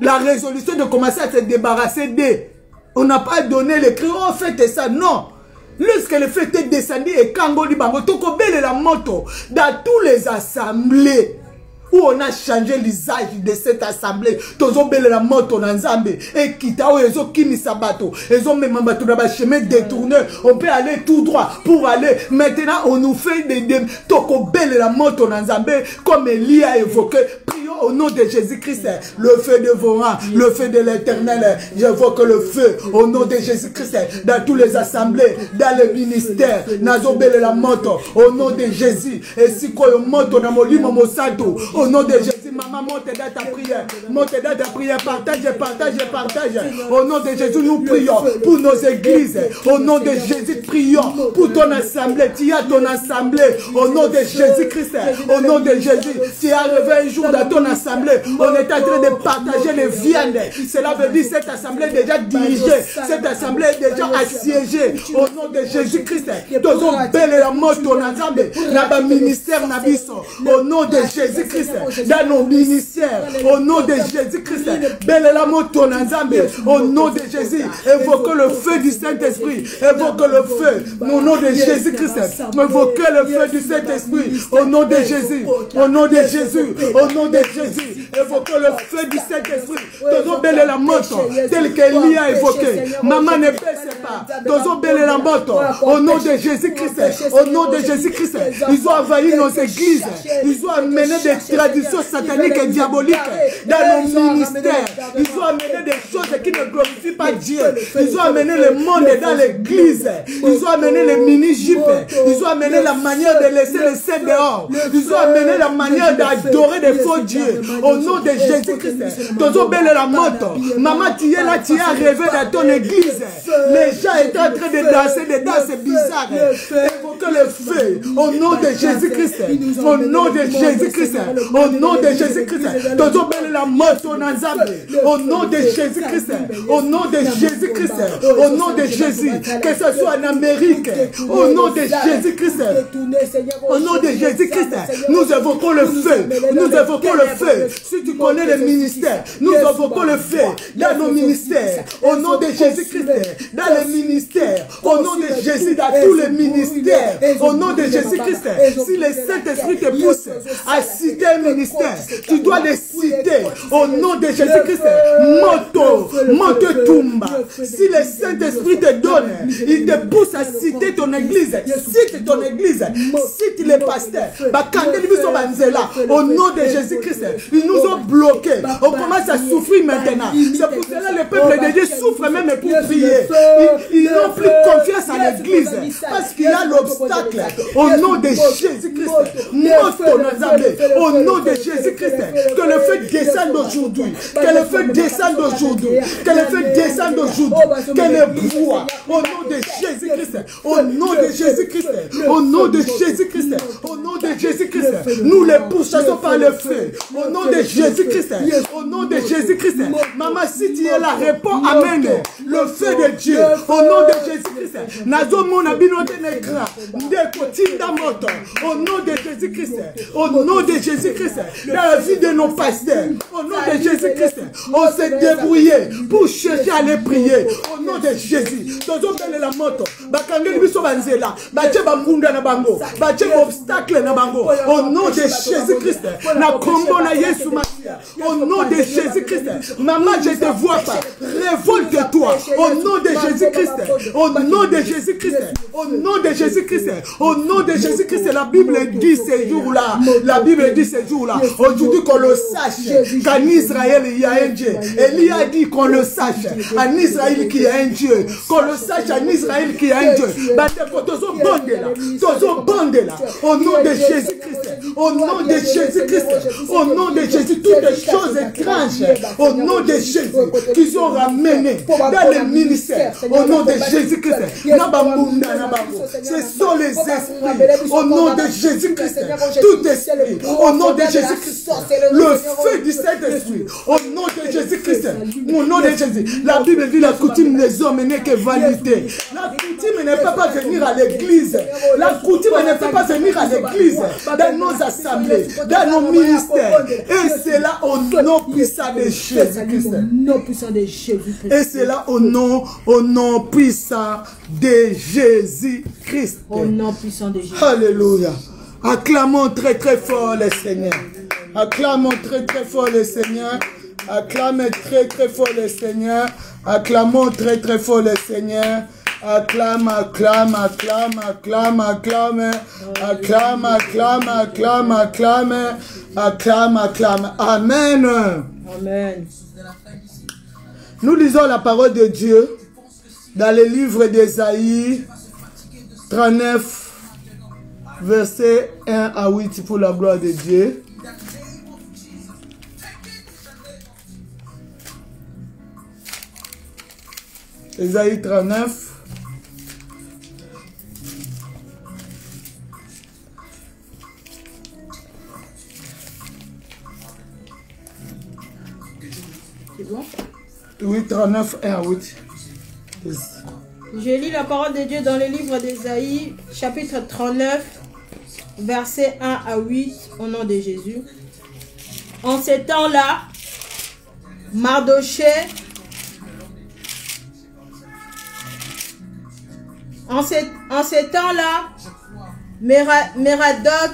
A: la résolution de commencer à se débarrasser d'eux. On n'a pas donné le cri, oh faites ça, non. Lorsque le feu est descendu et Kango Libango, Toko Bele la moto, dans tous les assemblées, où on a changé l'usage de cette assemblée, Tozo Bele la moto dans Nzambe, et Kitao, et Zo Kimi Sabato, et Zo Memambato dans le chemin détourné, on peut aller tout droit pour aller. Maintenant, on nous fait des Toko Bele la moto dans Nzambe, comme Elie a évoqué. Prions au nom de Jésus-Christ, le feu dévorant, le feu de l'éternel. J'évoque le feu au nom de Jésus-Christ, dans toutes les assemblées, dans les ministères, Nazo Bele la moto, au nom de Jésus, et si quoi moto dans Molimo Mosanto. Au nom de Jésus, maman, monte dans ta prière. Monte dans ta prière. Partage, partage, partage. Au nom de Jésus, nous prions pour nos églises. Au nom de Jésus, prions pour ton assemblée. Tu as ton assemblée. Au nom de Jésus-Christ. Au nom de Jésus. Tu es arrivé un jour dans ton assemblée. On est en train de partager les viandes. Cela veut dire cette assemblée est déjà dirigée. Cette assemblée est déjà assiégée. Au nom de Jésus-Christ. Tozo belle la moto na Nzambe. Na ba ministère na biso. Au nom de Jésus-Christ. Dans nos ministères, au nom de Jésus-Christ, belle la moto Nzambe, au nom de Jésus, évoquez le feu du Saint-Esprit, évoquez le feu, au nom de Jésus-Christ, évoquez le feu du Saint-Esprit, au nom de Jésus, au nom de Jésus, au nom de Jésus, évoquez le feu du Saint-Esprit, Tozo belle la moto, tel qu'Élie a évoqué, maman ne baisse pas, Tozo belle la moto, au nom de Jésus-Christ, au nom de Jésus-Christ, ils ont envahi nos églises, ils ont amené des traditions sataniques et diaboliques dans nos ministères. Ils ont amené des choses qui ne glorifient pas Dieu. Ils ont amené le monde dans l'église. Ils ont amené les mini-jupes. Ils ont amené la manière de laisser les saints dehors. Ils ont amené la manière d'adorer des faux dieux. Au nom de Jésus-Christ. Tozo belle la moto. Maman, tu es là, tu es arrivé dans ton église. Les gens étaient en train de danser des danses bizarres. Évoquez le feu. Au nom de Jésus-Christ. Au nom de Jésus-Christ. Au nom de Jésus-Christ. Tozo belle la moto dans au nom de Jésus-Christ. Au nom de Jésus-Christ. Au nom de Jésus. Que ce soit en Amérique. Au nom de Jésus-Christ. Au nom de Jésus-Christ. Nous évoquons le feu. Nous évoquons le feu. Si tu connais le ministère, nous évoquons le feu dans nos ministères. Au nom de Jésus-Christ. Dans les ministères. Au nom de Jésus, dans tous les ministères. Au nom de Jésus-Christ. Si le Saint-Esprit te pousse à citer un ministère, tu dois les citer. Au nom de Jésus-Christ. Moto Tumba. Si le Saint-Esprit te donne, il te pousse à citer ton église. Cite ton église. Cite les pasteurs. Au nom de Jésus-Christ. Ils nous ont bloqués. On commence à souffrir maintenant. C'est pour cela que le peuple de Dieu souffre même pour prier. Ils n'ont plus confiance en l'église. Parce qu'il y a l'obstacle. Au nom de Jésus-Christ. Au nom de Jésus-Christ. Que le feu descende aujourd'hui. Que le feu descende aujourd'hui. Que le feu descende aujourd'hui. Que le brouhaha. Au nom de Jésus-Christ. Au nom de Jésus-Christ. Au nom de Jésus-Christ. Au nom de Jésus-Christ. Nous les pourchassons par le feu. Au nom de Jésus-Christ. Au nom de Jésus-Christ. Maman, si tu es là, réponds Amen. Le feu de Dieu. Au nom de Jésus-Christ. Nazo mona binote nekra. Ndeko tinda moto. Au nom de Jésus-Christ. Au nom de Jésus-Christ. Dans la vie de nos pasteurs. Au nom de Jésus-Christ. On s'est débrouillé pour chercher à les prier. Au nom de Jésus. Tozo belle la moto. Bakangeli biso banzela. Bache bamunda na bango. Bache obstacle na bango. Au nom de Jésus-Christ. Na kombo na Yesu Masia. Au nom de Jésus-Christ. Maman, je te vois pas. Révolte-toi. Au nom de Jésus-Christ. Au nom de Jésus-Christ. Au nom de Jésus-Christ. Au nom de Jésus-Christ. La Bible dit ces jours-là. La Bible dit ces jours-là. Aujourd'hui qu'on le sache. Qu'en Israël il y a un Dieu. Élie a dit qu'on le sache. En Israël qu'il y a un Dieu. Qu'on le sache en Israël qu'il y a un Dieu. Au nom de Jésus-Christ. Au nom de Jésus-Christ. Au nom de Jésus. Toutes les choses étranges. Au nom de Jésus. Qui sont ramenées dans les ministères. Au nom de Jésus-Christ. Ce sont les esprits. Au nom de Jésus-Christ. Tout esprit. Au nom de Jésus-Christ. Le feu du Saint-Esprit. Au nom de Jésus-Christ. Au nom de Jésus. La Bible dit la coutume des hommes n'est que vanité. La coutume ne peut pas venir à l'église. La coutume ne peut pas venir à l'église. Dans nos assemblées. Dans nos ministères. Et c'est là au nom puissant de Jésus-Christ. Et c'est là au nom puissant de Jésus-Christ.
B: Au nom puissant de Jésus.
A: Alléluia. Acclamons très très fort le Seigneur. Acclamons très très fort le Seigneur. Acclamez très très fort le Seigneur. Acclamons très très fort le Seigneur. Acclame, acclame, acclame, acclame, acclame, acclame, acclame, acclame, acclame, acclame, acclame. Amen.
B: Amen.
A: Nous lisons la parole de Dieu dans le livre d'Ésaïe 39, versets 1 à 8 pour la gloire de Dieu. Ésaïe 39.
B: C'est bon?
A: Oui, 39, 1 à 8.
B: Je lis la parole de Dieu dans le livre d'Ésaïe, chapitre 39, versets 1 à 8, au nom de Jésus. En ces temps-là, Mardoché, en ces temps-là, Mérodach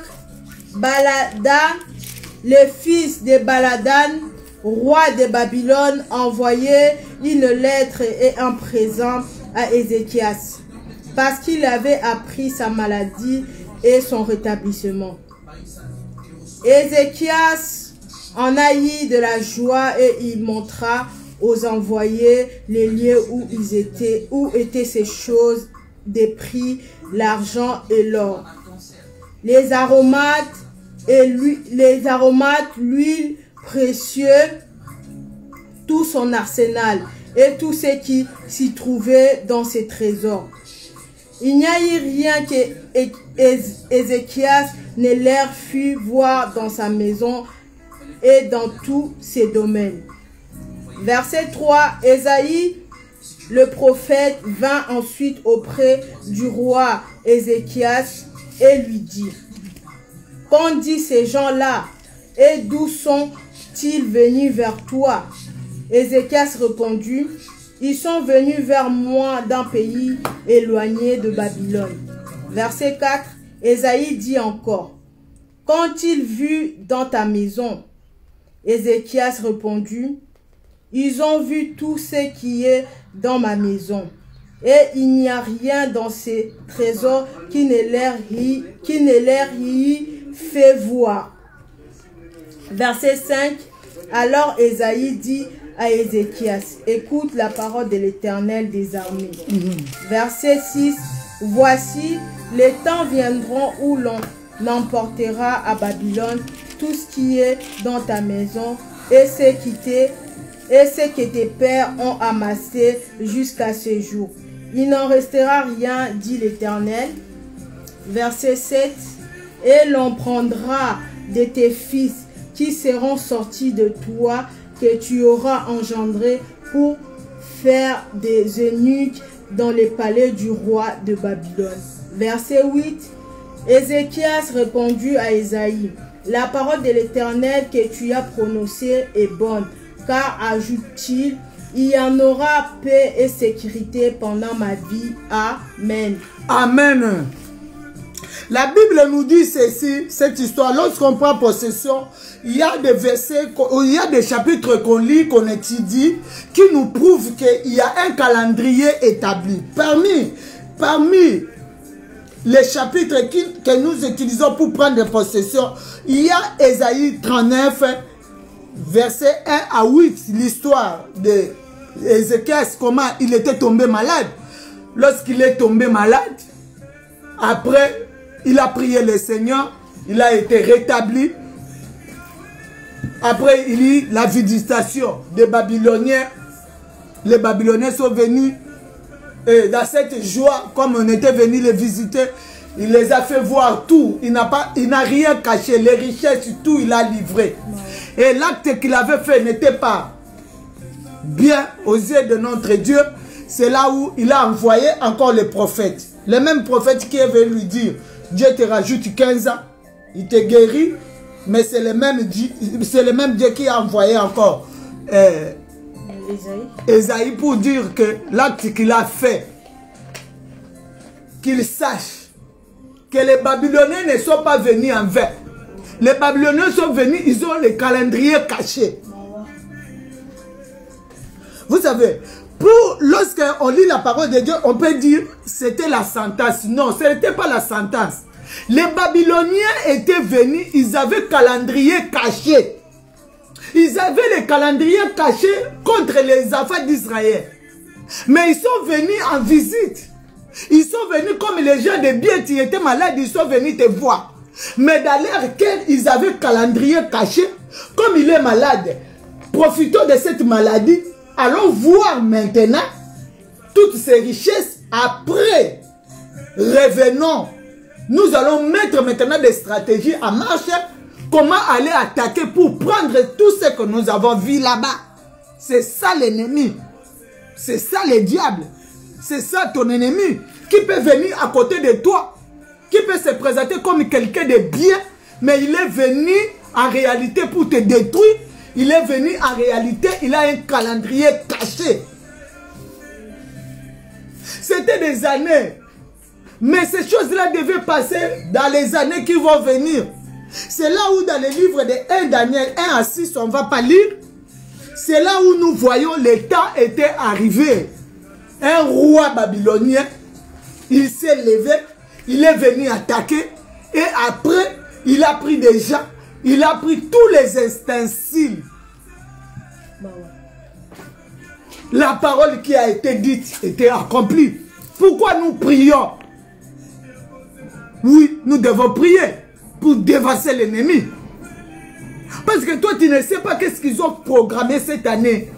B: Baladan, le fils de Baladan, roi de Babylone, envoyait une lettre et un présent à Ézéchias, parce qu'il avait appris sa maladie et son rétablissement. Ézéchias en haït de la joie et il montra aux envoyés les lieux où étaient ces choses des prix, l'argent et l'or, les aromates, l'huile précieuse, tout son arsenal et tout ce qui s'y trouvait dans ses trésors. Il n'y a eu rien qu'Ézéchias ne leur fût voir dans sa maison et dans tous ses domaines. Verset 3, Ésaïe, le prophète, vint ensuite auprès du roi Ézéchias et lui dit, « Qu'ont dit ces gens-là et d'où sont-ils venus vers toi ?» Ézéchias répondit, « Ils sont venus vers moi d'un pays éloigné de Babylone. » Verset 4, Ésaïe dit encore, « Qu'ont-ils vu dans ta maison ?» Ézéchias répondit, « Ils ont vu tout ce qui est dans ma maison, et il n'y a rien dans ces trésors qui ne leur y fait voir. » Verset 5, alors Ésaïe dit à Ézéchias, « Écoute la parole de l'Éternel des armées. » Verset 6, « Voici, les temps viendront où l'on emportera à Babylone tout ce qui est dans ta maison et ce que tes pères ont amassé jusqu'à ce jour. Il n'en restera rien, dit l'Éternel. » Verset 7, « Et l'on prendra de tes fils qui seront sortis de toi, que tu auras engendré pour faire des eunuques dans les palais du roi de Babylone. » Verset 8, Ézéchias répondit à Ésaïe, « La parole de l'Éternel que tu as prononcée est bonne, car, ajoute-t-il, il y en aura paix et sécurité pendant ma vie. Amen. »
A: Amen. La Bible nous dit ceci, cette histoire, lorsqu'on prend possession, il y a des versets, il y a des chapitres qu'on lit, qu'on étudie, qui nous prouvent qu'il y a un calendrier établi. Parmi les chapitres que nous utilisons pour prendre possession, il y a Ésaïe 39, verset 1 à 8, l'histoire d'Ézéchias, comment il était tombé malade. Lorsqu'il est tombé malade, après, il a prié le Seigneur, il a été rétabli. Après, il y a eu la visitation des Babyloniens. Les Babyloniens sont venus et dans cette joie, comme on était venu les visiter, il les a fait voir tout. Il n'a rien caché, les richesses, tout, il a livré. Et l'acte qu'il avait fait n'était pas bien aux yeux de notre Dieu. C'est là où il a envoyé encore les prophètes. Le même prophète qui est venu lui dire, Dieu te rajoute 15 ans, il te guérit, mais c'est le même Dieu qui a envoyé encore Ésaïe pour dire que l'acte qu'il a fait, qu'il sache que les Babyloniens ne sont pas venus en vain. Les Babyloniens sont venus, ils ont les calendriers cachés. Vous savez, lorsqu'on lit la parole de Dieu, on peut dire c'était la sentence. Non, ce n'était pas la sentence. Les Babyloniens étaient venus, ils avaient calendrier caché. Ils avaient les calendriers cachés contre les affaires d'Israël. Mais ils sont venus en visite. Ils sont venus comme les gens de bien, qui étaient malades, ils sont venus te voir. Mais dans leur cœur, ils avaient calendrier caché. Comme il est malade, profitons de cette maladie. Allons voir maintenant toutes ces richesses. Après, revenons. Nous allons mettre maintenant des stratégies en marche. Comment aller attaquer pour prendre tout ce que nous avons vu là-bas. C'est ça l'ennemi. C'est ça le diable. C'est ça ton ennemi. Qui peut venir à côté de toi. Qui peut se présenter comme quelqu'un de bien. Mais il est venu en réalité pour te détruire. Il est venu en réalité, il a un calendrier caché. C'était des années. Mais ces choses-là devaient passer dans les années qui vont venir. C'est là où dans les livres de 1 Daniel 1 à 6, on ne va pas lire. C'est là où nous voyons le temps était arrivé. Un roi babylonien, il s'est levé, il est venu attaquer. Et après, il a pris des gens Il a pris tous les ustensiles. La parole qui a été dite était accomplie. Pourquoi nous prions? Oui, nous devons prier pour dévasser l'ennemi. Parce que toi, tu ne sais pas qu'est-ce qu'ils ont programmé cette année.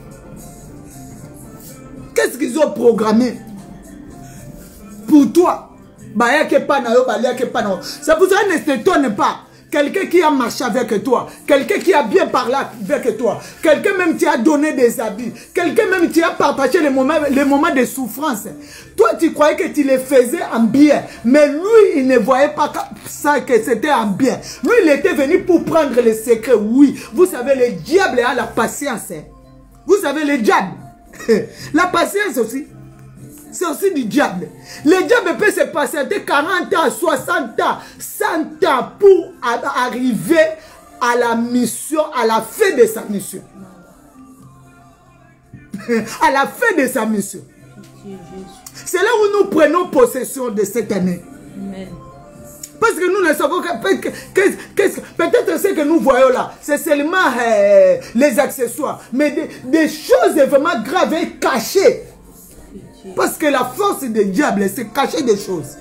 A: Qu'est-ce qu'ils ont programmé pour toi? C'est pour ça que ne t'étonne pas. Quelqu'un qui a marché avec toi, quelqu'un qui a bien parlé avec toi, quelqu'un même qui a donné des habits, quelqu'un même qui a partagé les moments de souffrance. Toi, tu croyais que tu les faisais en bien, mais lui, il ne voyait pas ça que c'était en bien. Lui, il était venu pour prendre les secrets. Oui, vous savez, le diable a la patience. Vous savez, le diable, la patience aussi. C'est aussi du diable. Le diable peut se patienter 40 ans, 60 ans, 100 ans pour arriver à la mission, à la fin de sa mission. À la fin de sa mission. C'est là où nous prenons possession de cette année. Amen. Parce que nous ne savons peut-être ce que nous voyons là, c'est seulement les accessoires. Mais des choses vraiment graves et cachées. Parce que la force du diable, c'est cacher des choses.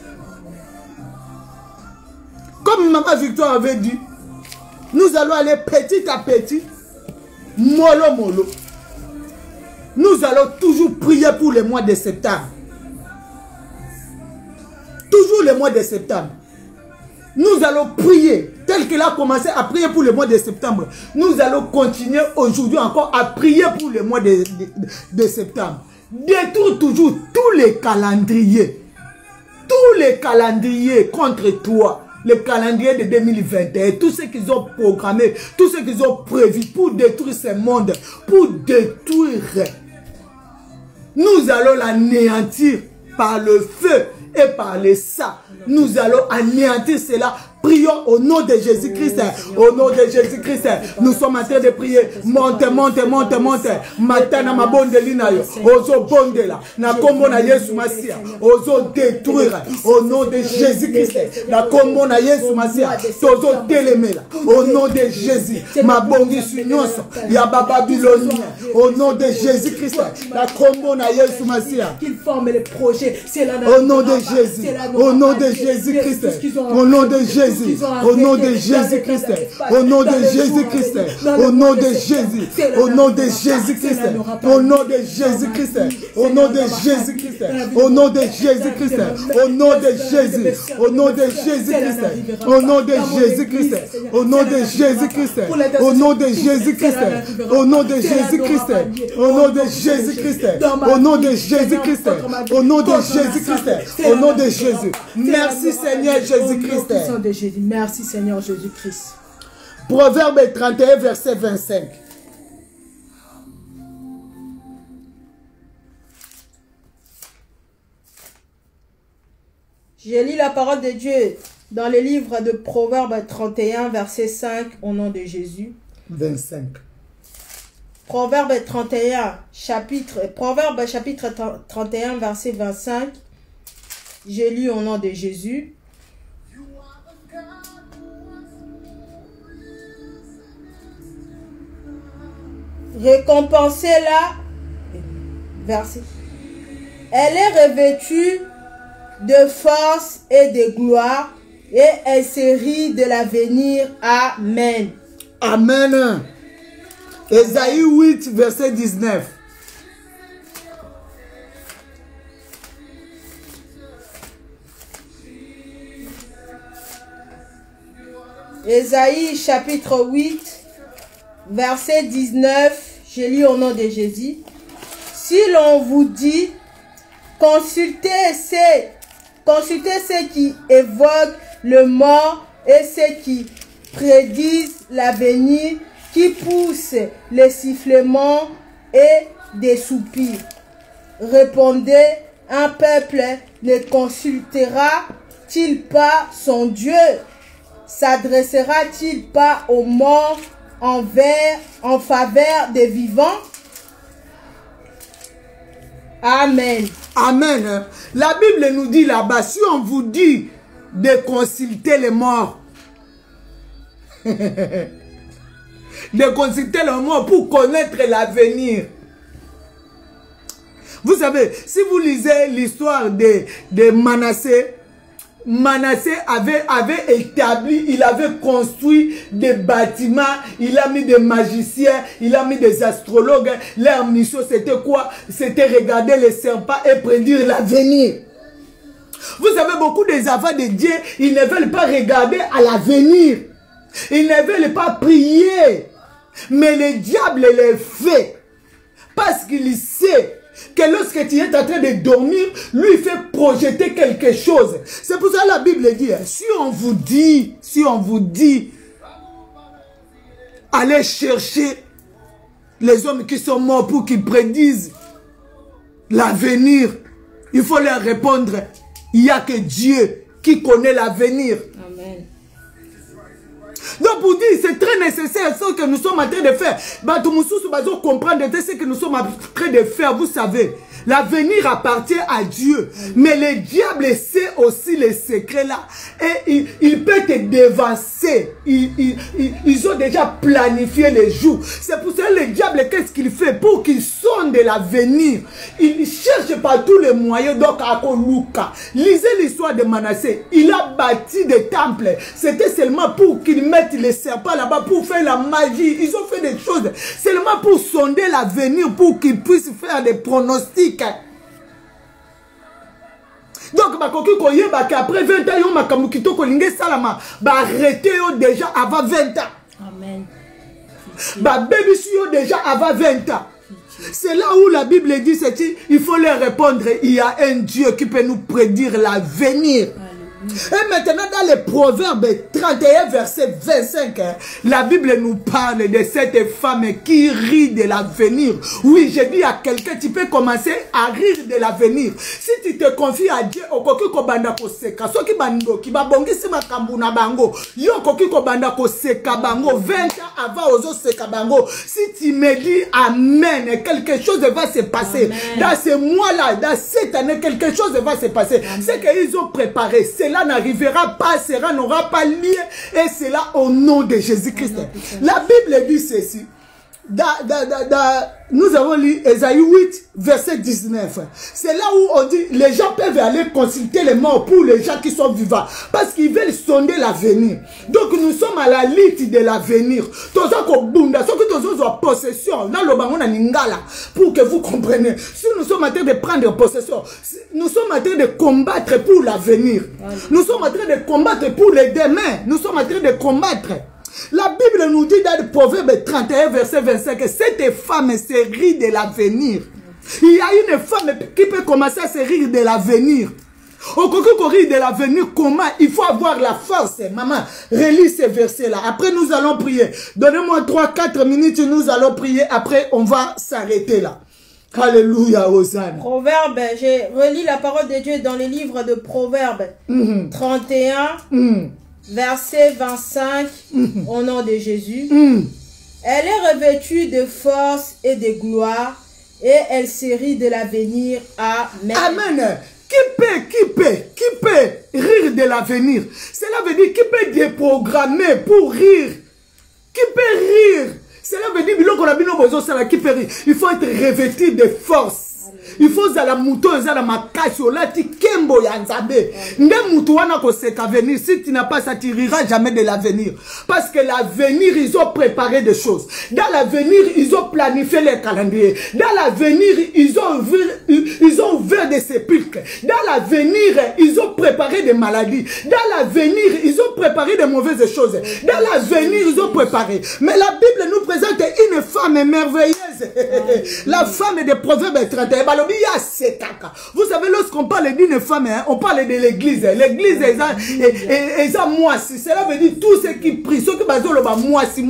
A: Comme Maman Victoire avait dit, nous allons aller petit à petit, mollo mollo. Nous allons toujours prier pour le mois de septembre. Toujours le mois de septembre. Nous allons prier, tel qu'il a commencé à prier pour le mois de septembre. Nous allons continuer aujourd'hui encore à prier pour le mois de septembre. Détruire toujours tous les calendriers. Tous les calendriers contre toi. Le calendrier de 2021. Tout ce qu'ils ont programmé. Tout ce qu'ils ont prévu pour détruire ce monde. Pour détruire. Nous allons l'anéantir par le feu et par le sang. Nous allons anéantir cela. Prions au nom de Jésus-Christ. Au nom de Jésus-Christ. Nous sommes en train de prier. Monte, monte, monte, monte. Matana mabonde linayo. Ozo bondela. Na kombo na Yesu Masia. Ozo détruire. Au nom de Jésus-Christ. Na kombo na Yesu Masia. Ozo telemela. Au nom de Jésus. Mabongi sunyonso. Ya Babylonie. Au nom de Jésus-Christ. Na kombo na Yesu Masia.
B: Qu'ils forment les projets.
A: Au nom de Jésus. Au nom de Jésus-Christ. Au nom de Jésus. Au nom de Jésus-Christ, au nom de Jésus-Christ, au nom de Jésus, au nom de Jésus-Christ, au nom de Jésus-Christ, au nom de Jésus-Christ, au nom de Jésus-Christ, au nom de Jésus, au nom de Jésus-Christ, au nom de Jésus-Christ, au nom de Jésus-Christ, au nom de Jésus-Christ, au nom de Jésus-Christ, au nom de Jésus-Christ, au nom de Jésus-Christ, au nom de Jésus-Christ, au nom de Jésus. Merci Seigneur Jésus-Christ.
B: Merci Seigneur Jésus-Christ.
A: Proverbe 31, verset 25.
B: Je lis la parole de Dieu dans le livre de Proverbe 31, verset 5, au nom de Jésus.
A: 25.
B: Proverbe chapitre 31, verset 25. Je lis au nom de Jésus. Récompensez-la, verset. Elle est revêtue de force et de gloire, et elle se rit de l'avenir. Amen.
A: Amen. Ésaïe 8, verset 19.
B: Ésaïe chapitre 8, verset 19, je lis au nom de Jésus. Si l'on vous dit, consultez ceux qui évoquent le mort et ceux qui prédisent l'avenir, qui poussent les sifflements et des soupirs. Répondez, un peuple ne consultera-t-il pas son Dieu? S'adressera-t-il pas aux morts en faveur des vivants? Amen.
A: Amen. La Bible nous dit là-bas, si on vous dit de consulter les morts, De consulter le mot pour connaître l'avenir. Vous savez, si vous lisez l'histoire de Manassé, Manassé avait établi, il avait construit des bâtiments, il a mis des magiciens, il a mis des astrologues. Leur mission c'était quoi? C'était regarder les serpents et prédire l'avenir. Vous savez, beaucoup des enfants de Dieu, ils ne veulent pas regarder à l'avenir. Ils ne veulent pas prier. Mais le diable les fait. Parce qu'il sait que lorsque tu es en train de dormir, lui il fait projeter quelque chose. C'est pour ça que la Bible dit, si on vous dit, allez chercher les hommes qui sont morts pour qu'ils prédisent l'avenir, il faut leur répondre, il n'y a que Dieu qui connaît l'avenir.
B: Amen.
A: Donc pour dire, c'est très nécessaire ce que nous sommes en train de faire. Comprendre ce que nous sommes en train de faire. Vous savez, l'avenir appartient à Dieu. Mais le diable sait aussi les secrets là. Et il peut te devancer. Ils ont déjà planifié les jours. C'est pour ça que le diable, qu'est-ce qu'il fait? Pour qu'il sonde l'avenir. Il cherche par tous les moyens. Donc à Luka. Lisez l'histoire de Manassé. Il a bâti des temples. C'était seulement pour qu'il mette les serpents là-bas, pour faire la magie. Ils ont fait des choses seulement pour sonder l'avenir, pour qu'ils puissent faire des pronostics. Donc, après 20 ans, arrêtez déjà avant 20 ans.
B: Amen.
A: Déjà avant 20 ans. C'est là où la Bible dit, il faut leur répondre, il y a un Dieu qui peut nous prédire l'avenir. Et maintenant dans les Proverbes 31 verset 25, la Bible nous parle de cette femme qui rit de l'avenir. Oui, je dis à quelqu'un, tu peux commencer à rire de l'avenir. Si tu te confies à Dieu, okoki kobanda koseka. Soki bando ki babongisi makambu na bango, yo okoki kobanda koseka bango 20 ans avant ozo seka bango. Si tu me dis amen, quelque chose va se passer. Amen. Dans ce mois-là, dans cette année, quelque chose va se passer. C'est qu'ils ont préparé. Cela n'arrivera pas, cela n'aura pas lieu, et cela au nom de Jésus-Christ. La Bible dit ceci. Nous avons lu Ésaïe 8, verset 19. C'est là où on dit, les gens peuvent aller consulter les morts pour les gens qui sont vivants. Parce qu'ils veulent sonder l'avenir. Donc nous sommes à la limite de l'avenir. Possession, dans le bangon ningala, pour que vous compreniez. Si nous sommes en train de prendre possession, nous sommes en train de combattre pour l'avenir. Nous sommes en train de combattre pour les demain. Nous sommes en train de combattre. La Bible nous dit dans le Proverbe 31, verset 25, que cette femme se rit de l'avenir. Il y a une femme qui peut commencer à se rire de l'avenir. Au rire de l'avenir, comment? Il faut avoir la force. Maman, relis ces versets-là. Après, nous allons prier. Donnez-moi 3-4 minutes, nous allons prier. Après, on va s'arrêter là. Alléluia, Hosanna.
B: Proverbe, j'ai relis la parole de Dieu dans le livre de Proverbe 31. Verset 25, au nom de Jésus. Elle est revêtue de force et de gloire, et elle se rit de l'avenir. Amen.
A: Amen. Qui peut rire de l'avenir? Cela veut dire qui peut déprogrammer pour rire. Qui peut rire? Cela veut dire qui peut rire. Il faut être revêtu de force. Il faut que la mouton la makasi olati kembo ya nzambe. Nde mutu wana koseka venir. Si tu n'as pas ça, tu riras jamais de l'avenir. Parce que l'avenir, ils ont préparé des choses. Dans l'avenir, ils ont planifié les calendriers. Dans l'avenir, ils ont ouvert des sépulcres. Dans l'avenir, ils ont préparé des maladies. Dans l'avenir, ils ont préparé de mauvaises choses. Dans l'avenir, ils ont préparé. Mais la Bible nous présente une femme merveilleuse. La femme des Proverbes 31. Vous savez, lorsqu'on parle d'une femme, on parle de l'église. L'église est moisi. Cela veut dire tous ceux qui prient, ceux qui basent moisi.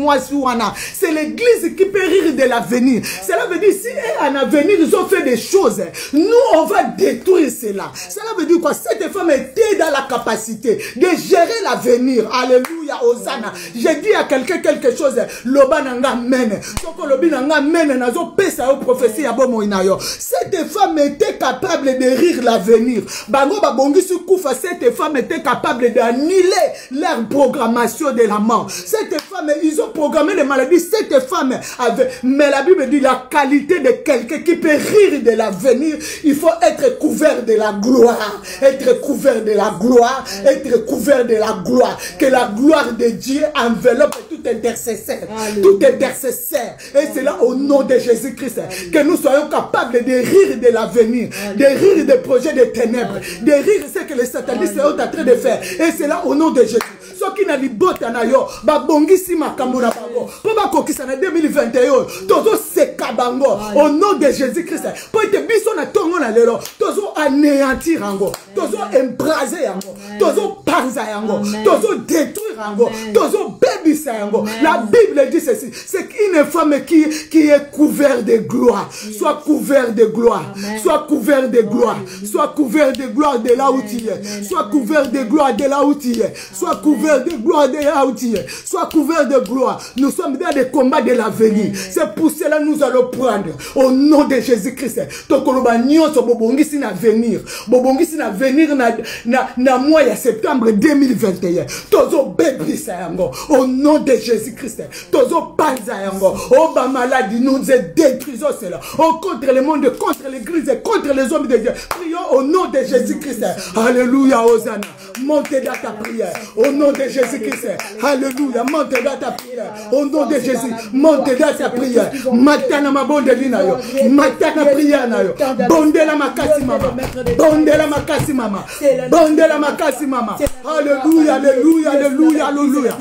A: C'est l'église qui peut rire de l'avenir. Cela veut dire si en avenir ils ont fait des choses, nous on va détruire cela. Cela veut dire quoi? Cette femme était dans la capacité de gérer l'avenir. Alléluia, Hosanna. J'ai dit à quelqu'un quelque chose. Lobananga mène. Soko lobinanga mène nazo pesa au prophétie ya bomo inayo. Cette femme était capable de rire l'avenir. Bango babongisi kufa, cette femme était capable d'annuler leur programmation de la mort. Cette femmes, ils ont programmé les maladies. Cette femme avait, mais la Bible dit la qualité de quelqu'un qui peut rire de l'avenir, il faut être couvert de la gloire. Être couvert de la gloire, être couvert de la gloire. Que la gloire de Dieu enveloppe tout intercesseur. Tout intercesseur. Et c'est là au nom de Jésus-Christ que nous soyons capables de rire de l'avenir, de rire des projets des ténèbres, de rire ce que les satanistes sont en train de faire. Et c'est là au nom de Jésus. Ce qui n'a dit bota na yo, babongisi makambo na bango. Pour ba kokisa na 2021, tozo seka bango au nom de Jésus-Christ. Pour te biso na tongo na lelo, tozo anéantir yango, tozo embraser yango, tozo panza yango, tozo détruire yango, tozo bébisa yango. La Bible dit ceci, c'est qu'une femme qui est couverte de gloire, soit couvert de gloire, soit couvert de gloire, soit couvert de gloire de là où tu es, soit couvert de gloire de là où tu es, soit couvert de gloire de là où tu es, soit couvert de gloire. Nous sommes dans des combats de l'avenir. C'est pour cela que nous allons prendre au nom de Jésus-Christ. Tokoloba nyonso bobongisi na venir. Bobongisi na venir na mois de septembre 2021. Tozo bébisa yango au nom de Jésus-Christ. Tozo panza yango. Oh ba maladie nous détruisons cela. Oh contre le monde, contre l'église, contre les hommes de Dieu. Prions au nom de Jésus-Christ. Alléluia, Hosanna. Montez dans ta prière au nom de Jésus-Christ. Alléluia. Montez dans ta prière au nom de Jésus. Montez dans ta prière. Matana ma bondeli na yo. Matana prière na yo. Bondela makasi mama. Bondela makasi mama. Bondela makasi mama. Alléluia, alléluia, alléluia, alléluia.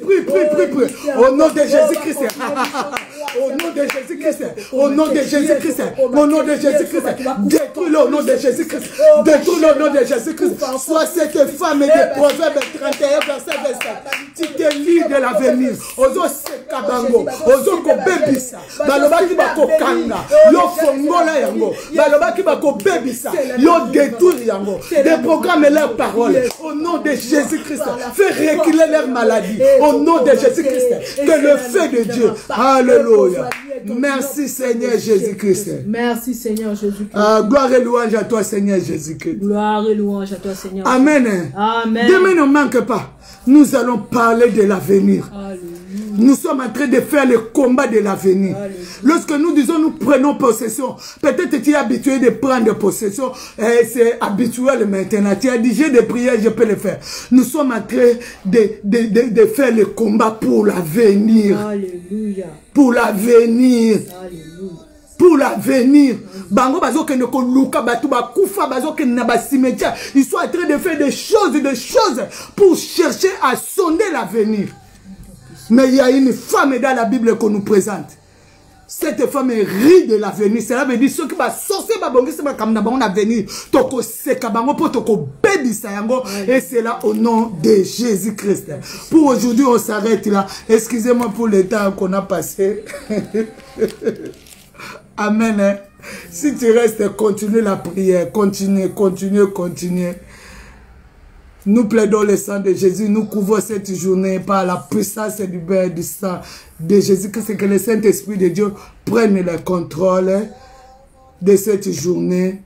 A: Prie. Au nom de Jésus-Christ. Au nom de Jésus-Christ. Au nom de Jésus-Christ. Au nom de Jésus-Christ. Détruis-le au nom de Jésus-Christ. Détruis-le au nom de Jésus-Christ. Sois cette femme de Proverbe 31, verset 27. Tu te lis de l'avenir. Ozo sekabango. Ozo ko bebisa. Balobaki bako kanga. Yo fongola yango. Balobaki bako bebisa. Yo détruire yango. Déprogramme leurs paroles. Au nom de Jésus-Christ. Fais reculer leur maladie. Au nom de Jésus-Christ. Que le feu de Dieu. Alléluia. Merci Seigneur Jésus-Christ.
B: Merci Seigneur Jésus-Christ.
A: Gloire et louange à toi Seigneur Jésus-Christ.
B: Gloire et louange à toi Seigneur.
A: Amen.
B: Amen.
A: Demain ne manque pas. Nous allons parler de l'avenir. Nous sommes en train de faire le combat de l'avenir. Lorsque nous disons nous prenons possession, peut-être tu es habitué de prendre possession, c'est habituel maintenant. Tu as dit j'ai des prières, je peux le faire. Nous sommes en train de faire le combat pour l'avenir.
B: Alléluia.
A: Pour l'avenir.
B: Alléluia.
A: Pour l'avenir. Bango bazo ke neko luka batu bakufa bazo ke na ba cimetière. Ils sont en train de faire des choses pour chercher à sonder l'avenir. Mais il y a une femme dans la Bible qu'on nous présente. Cette femme rit de l'avenir. Cela veut dire ceux qui va sortir babongi c'est comme na bon avenir. Toko seka bango pour toko baby sayango et c'est là au nom de Jésus-Christ. Pour aujourd'hui on s'arrête là. Excusez-moi pour le temps qu'on a passé. Amen. Si tu restes, continue la prière. Continue. Nous plaidons le sang de Jésus. Nous couvrons cette journée par la puissance du bain du sang de Jésus-Christ. Que le Saint-Esprit de Dieu prenne le contrôle de cette journée.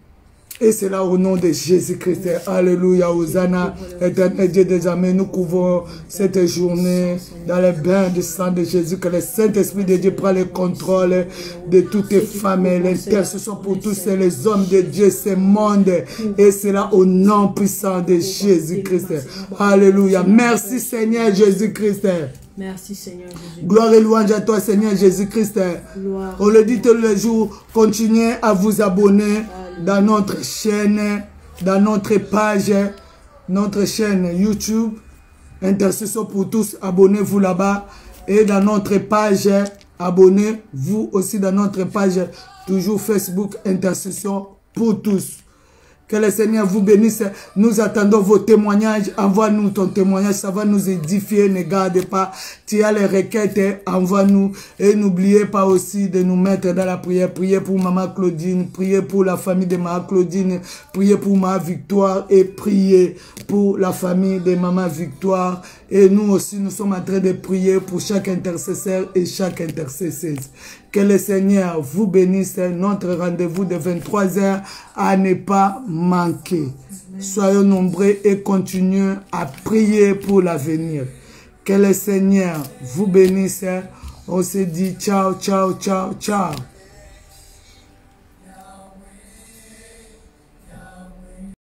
A: Et c'est là au nom de Jésus-Christ. Alléluia, Hosanna, éternel Dieu des armées. Nous couvrons cette journée dans le bain du sang de Jésus. Que le Saint-Esprit de Dieu prenne le contrôle de toutes les femmes et l'intercession pour tous les hommes de Dieu, ce monde. Et c'est là au nom puissant de Jésus-Christ. Alléluia. Merci Seigneur Jésus-Christ.
B: Merci Seigneur Jésus.
A: Gloire et louange à toi Seigneur Jésus-Christ. On le dit tous les jours, continuez à vous abonner dans notre chaîne, dans notre page, notre chaîne YouTube, Intercession pour tous, abonnez-vous là-bas. Et dans notre page, abonnez-vous aussi dans notre page, toujours Facebook, Intercession pour tous. Que le Seigneur vous bénisse. Nous attendons vos témoignages. Envoie-nous ton témoignage. Ça va nous édifier. Ne garde pas. Tu as les requêtes. Envoie-nous. Et n'oubliez pas aussi de nous mettre dans la prière. Priez pour Maman Claudine. Priez pour la famille de Maman Claudine. Priez pour Maman Victoire. Et priez pour la famille de Maman Victoire. Et nous aussi, nous sommes en train de prier pour chaque intercesseur et chaque intercesseuse. Que le Seigneur vous bénisse. Notre rendez-vous de 23h à ne pas manquer. Soyons nombreux et continuons à prier pour l'avenir. Que le Seigneur vous bénisse. On se dit ciao, ciao, ciao, ciao.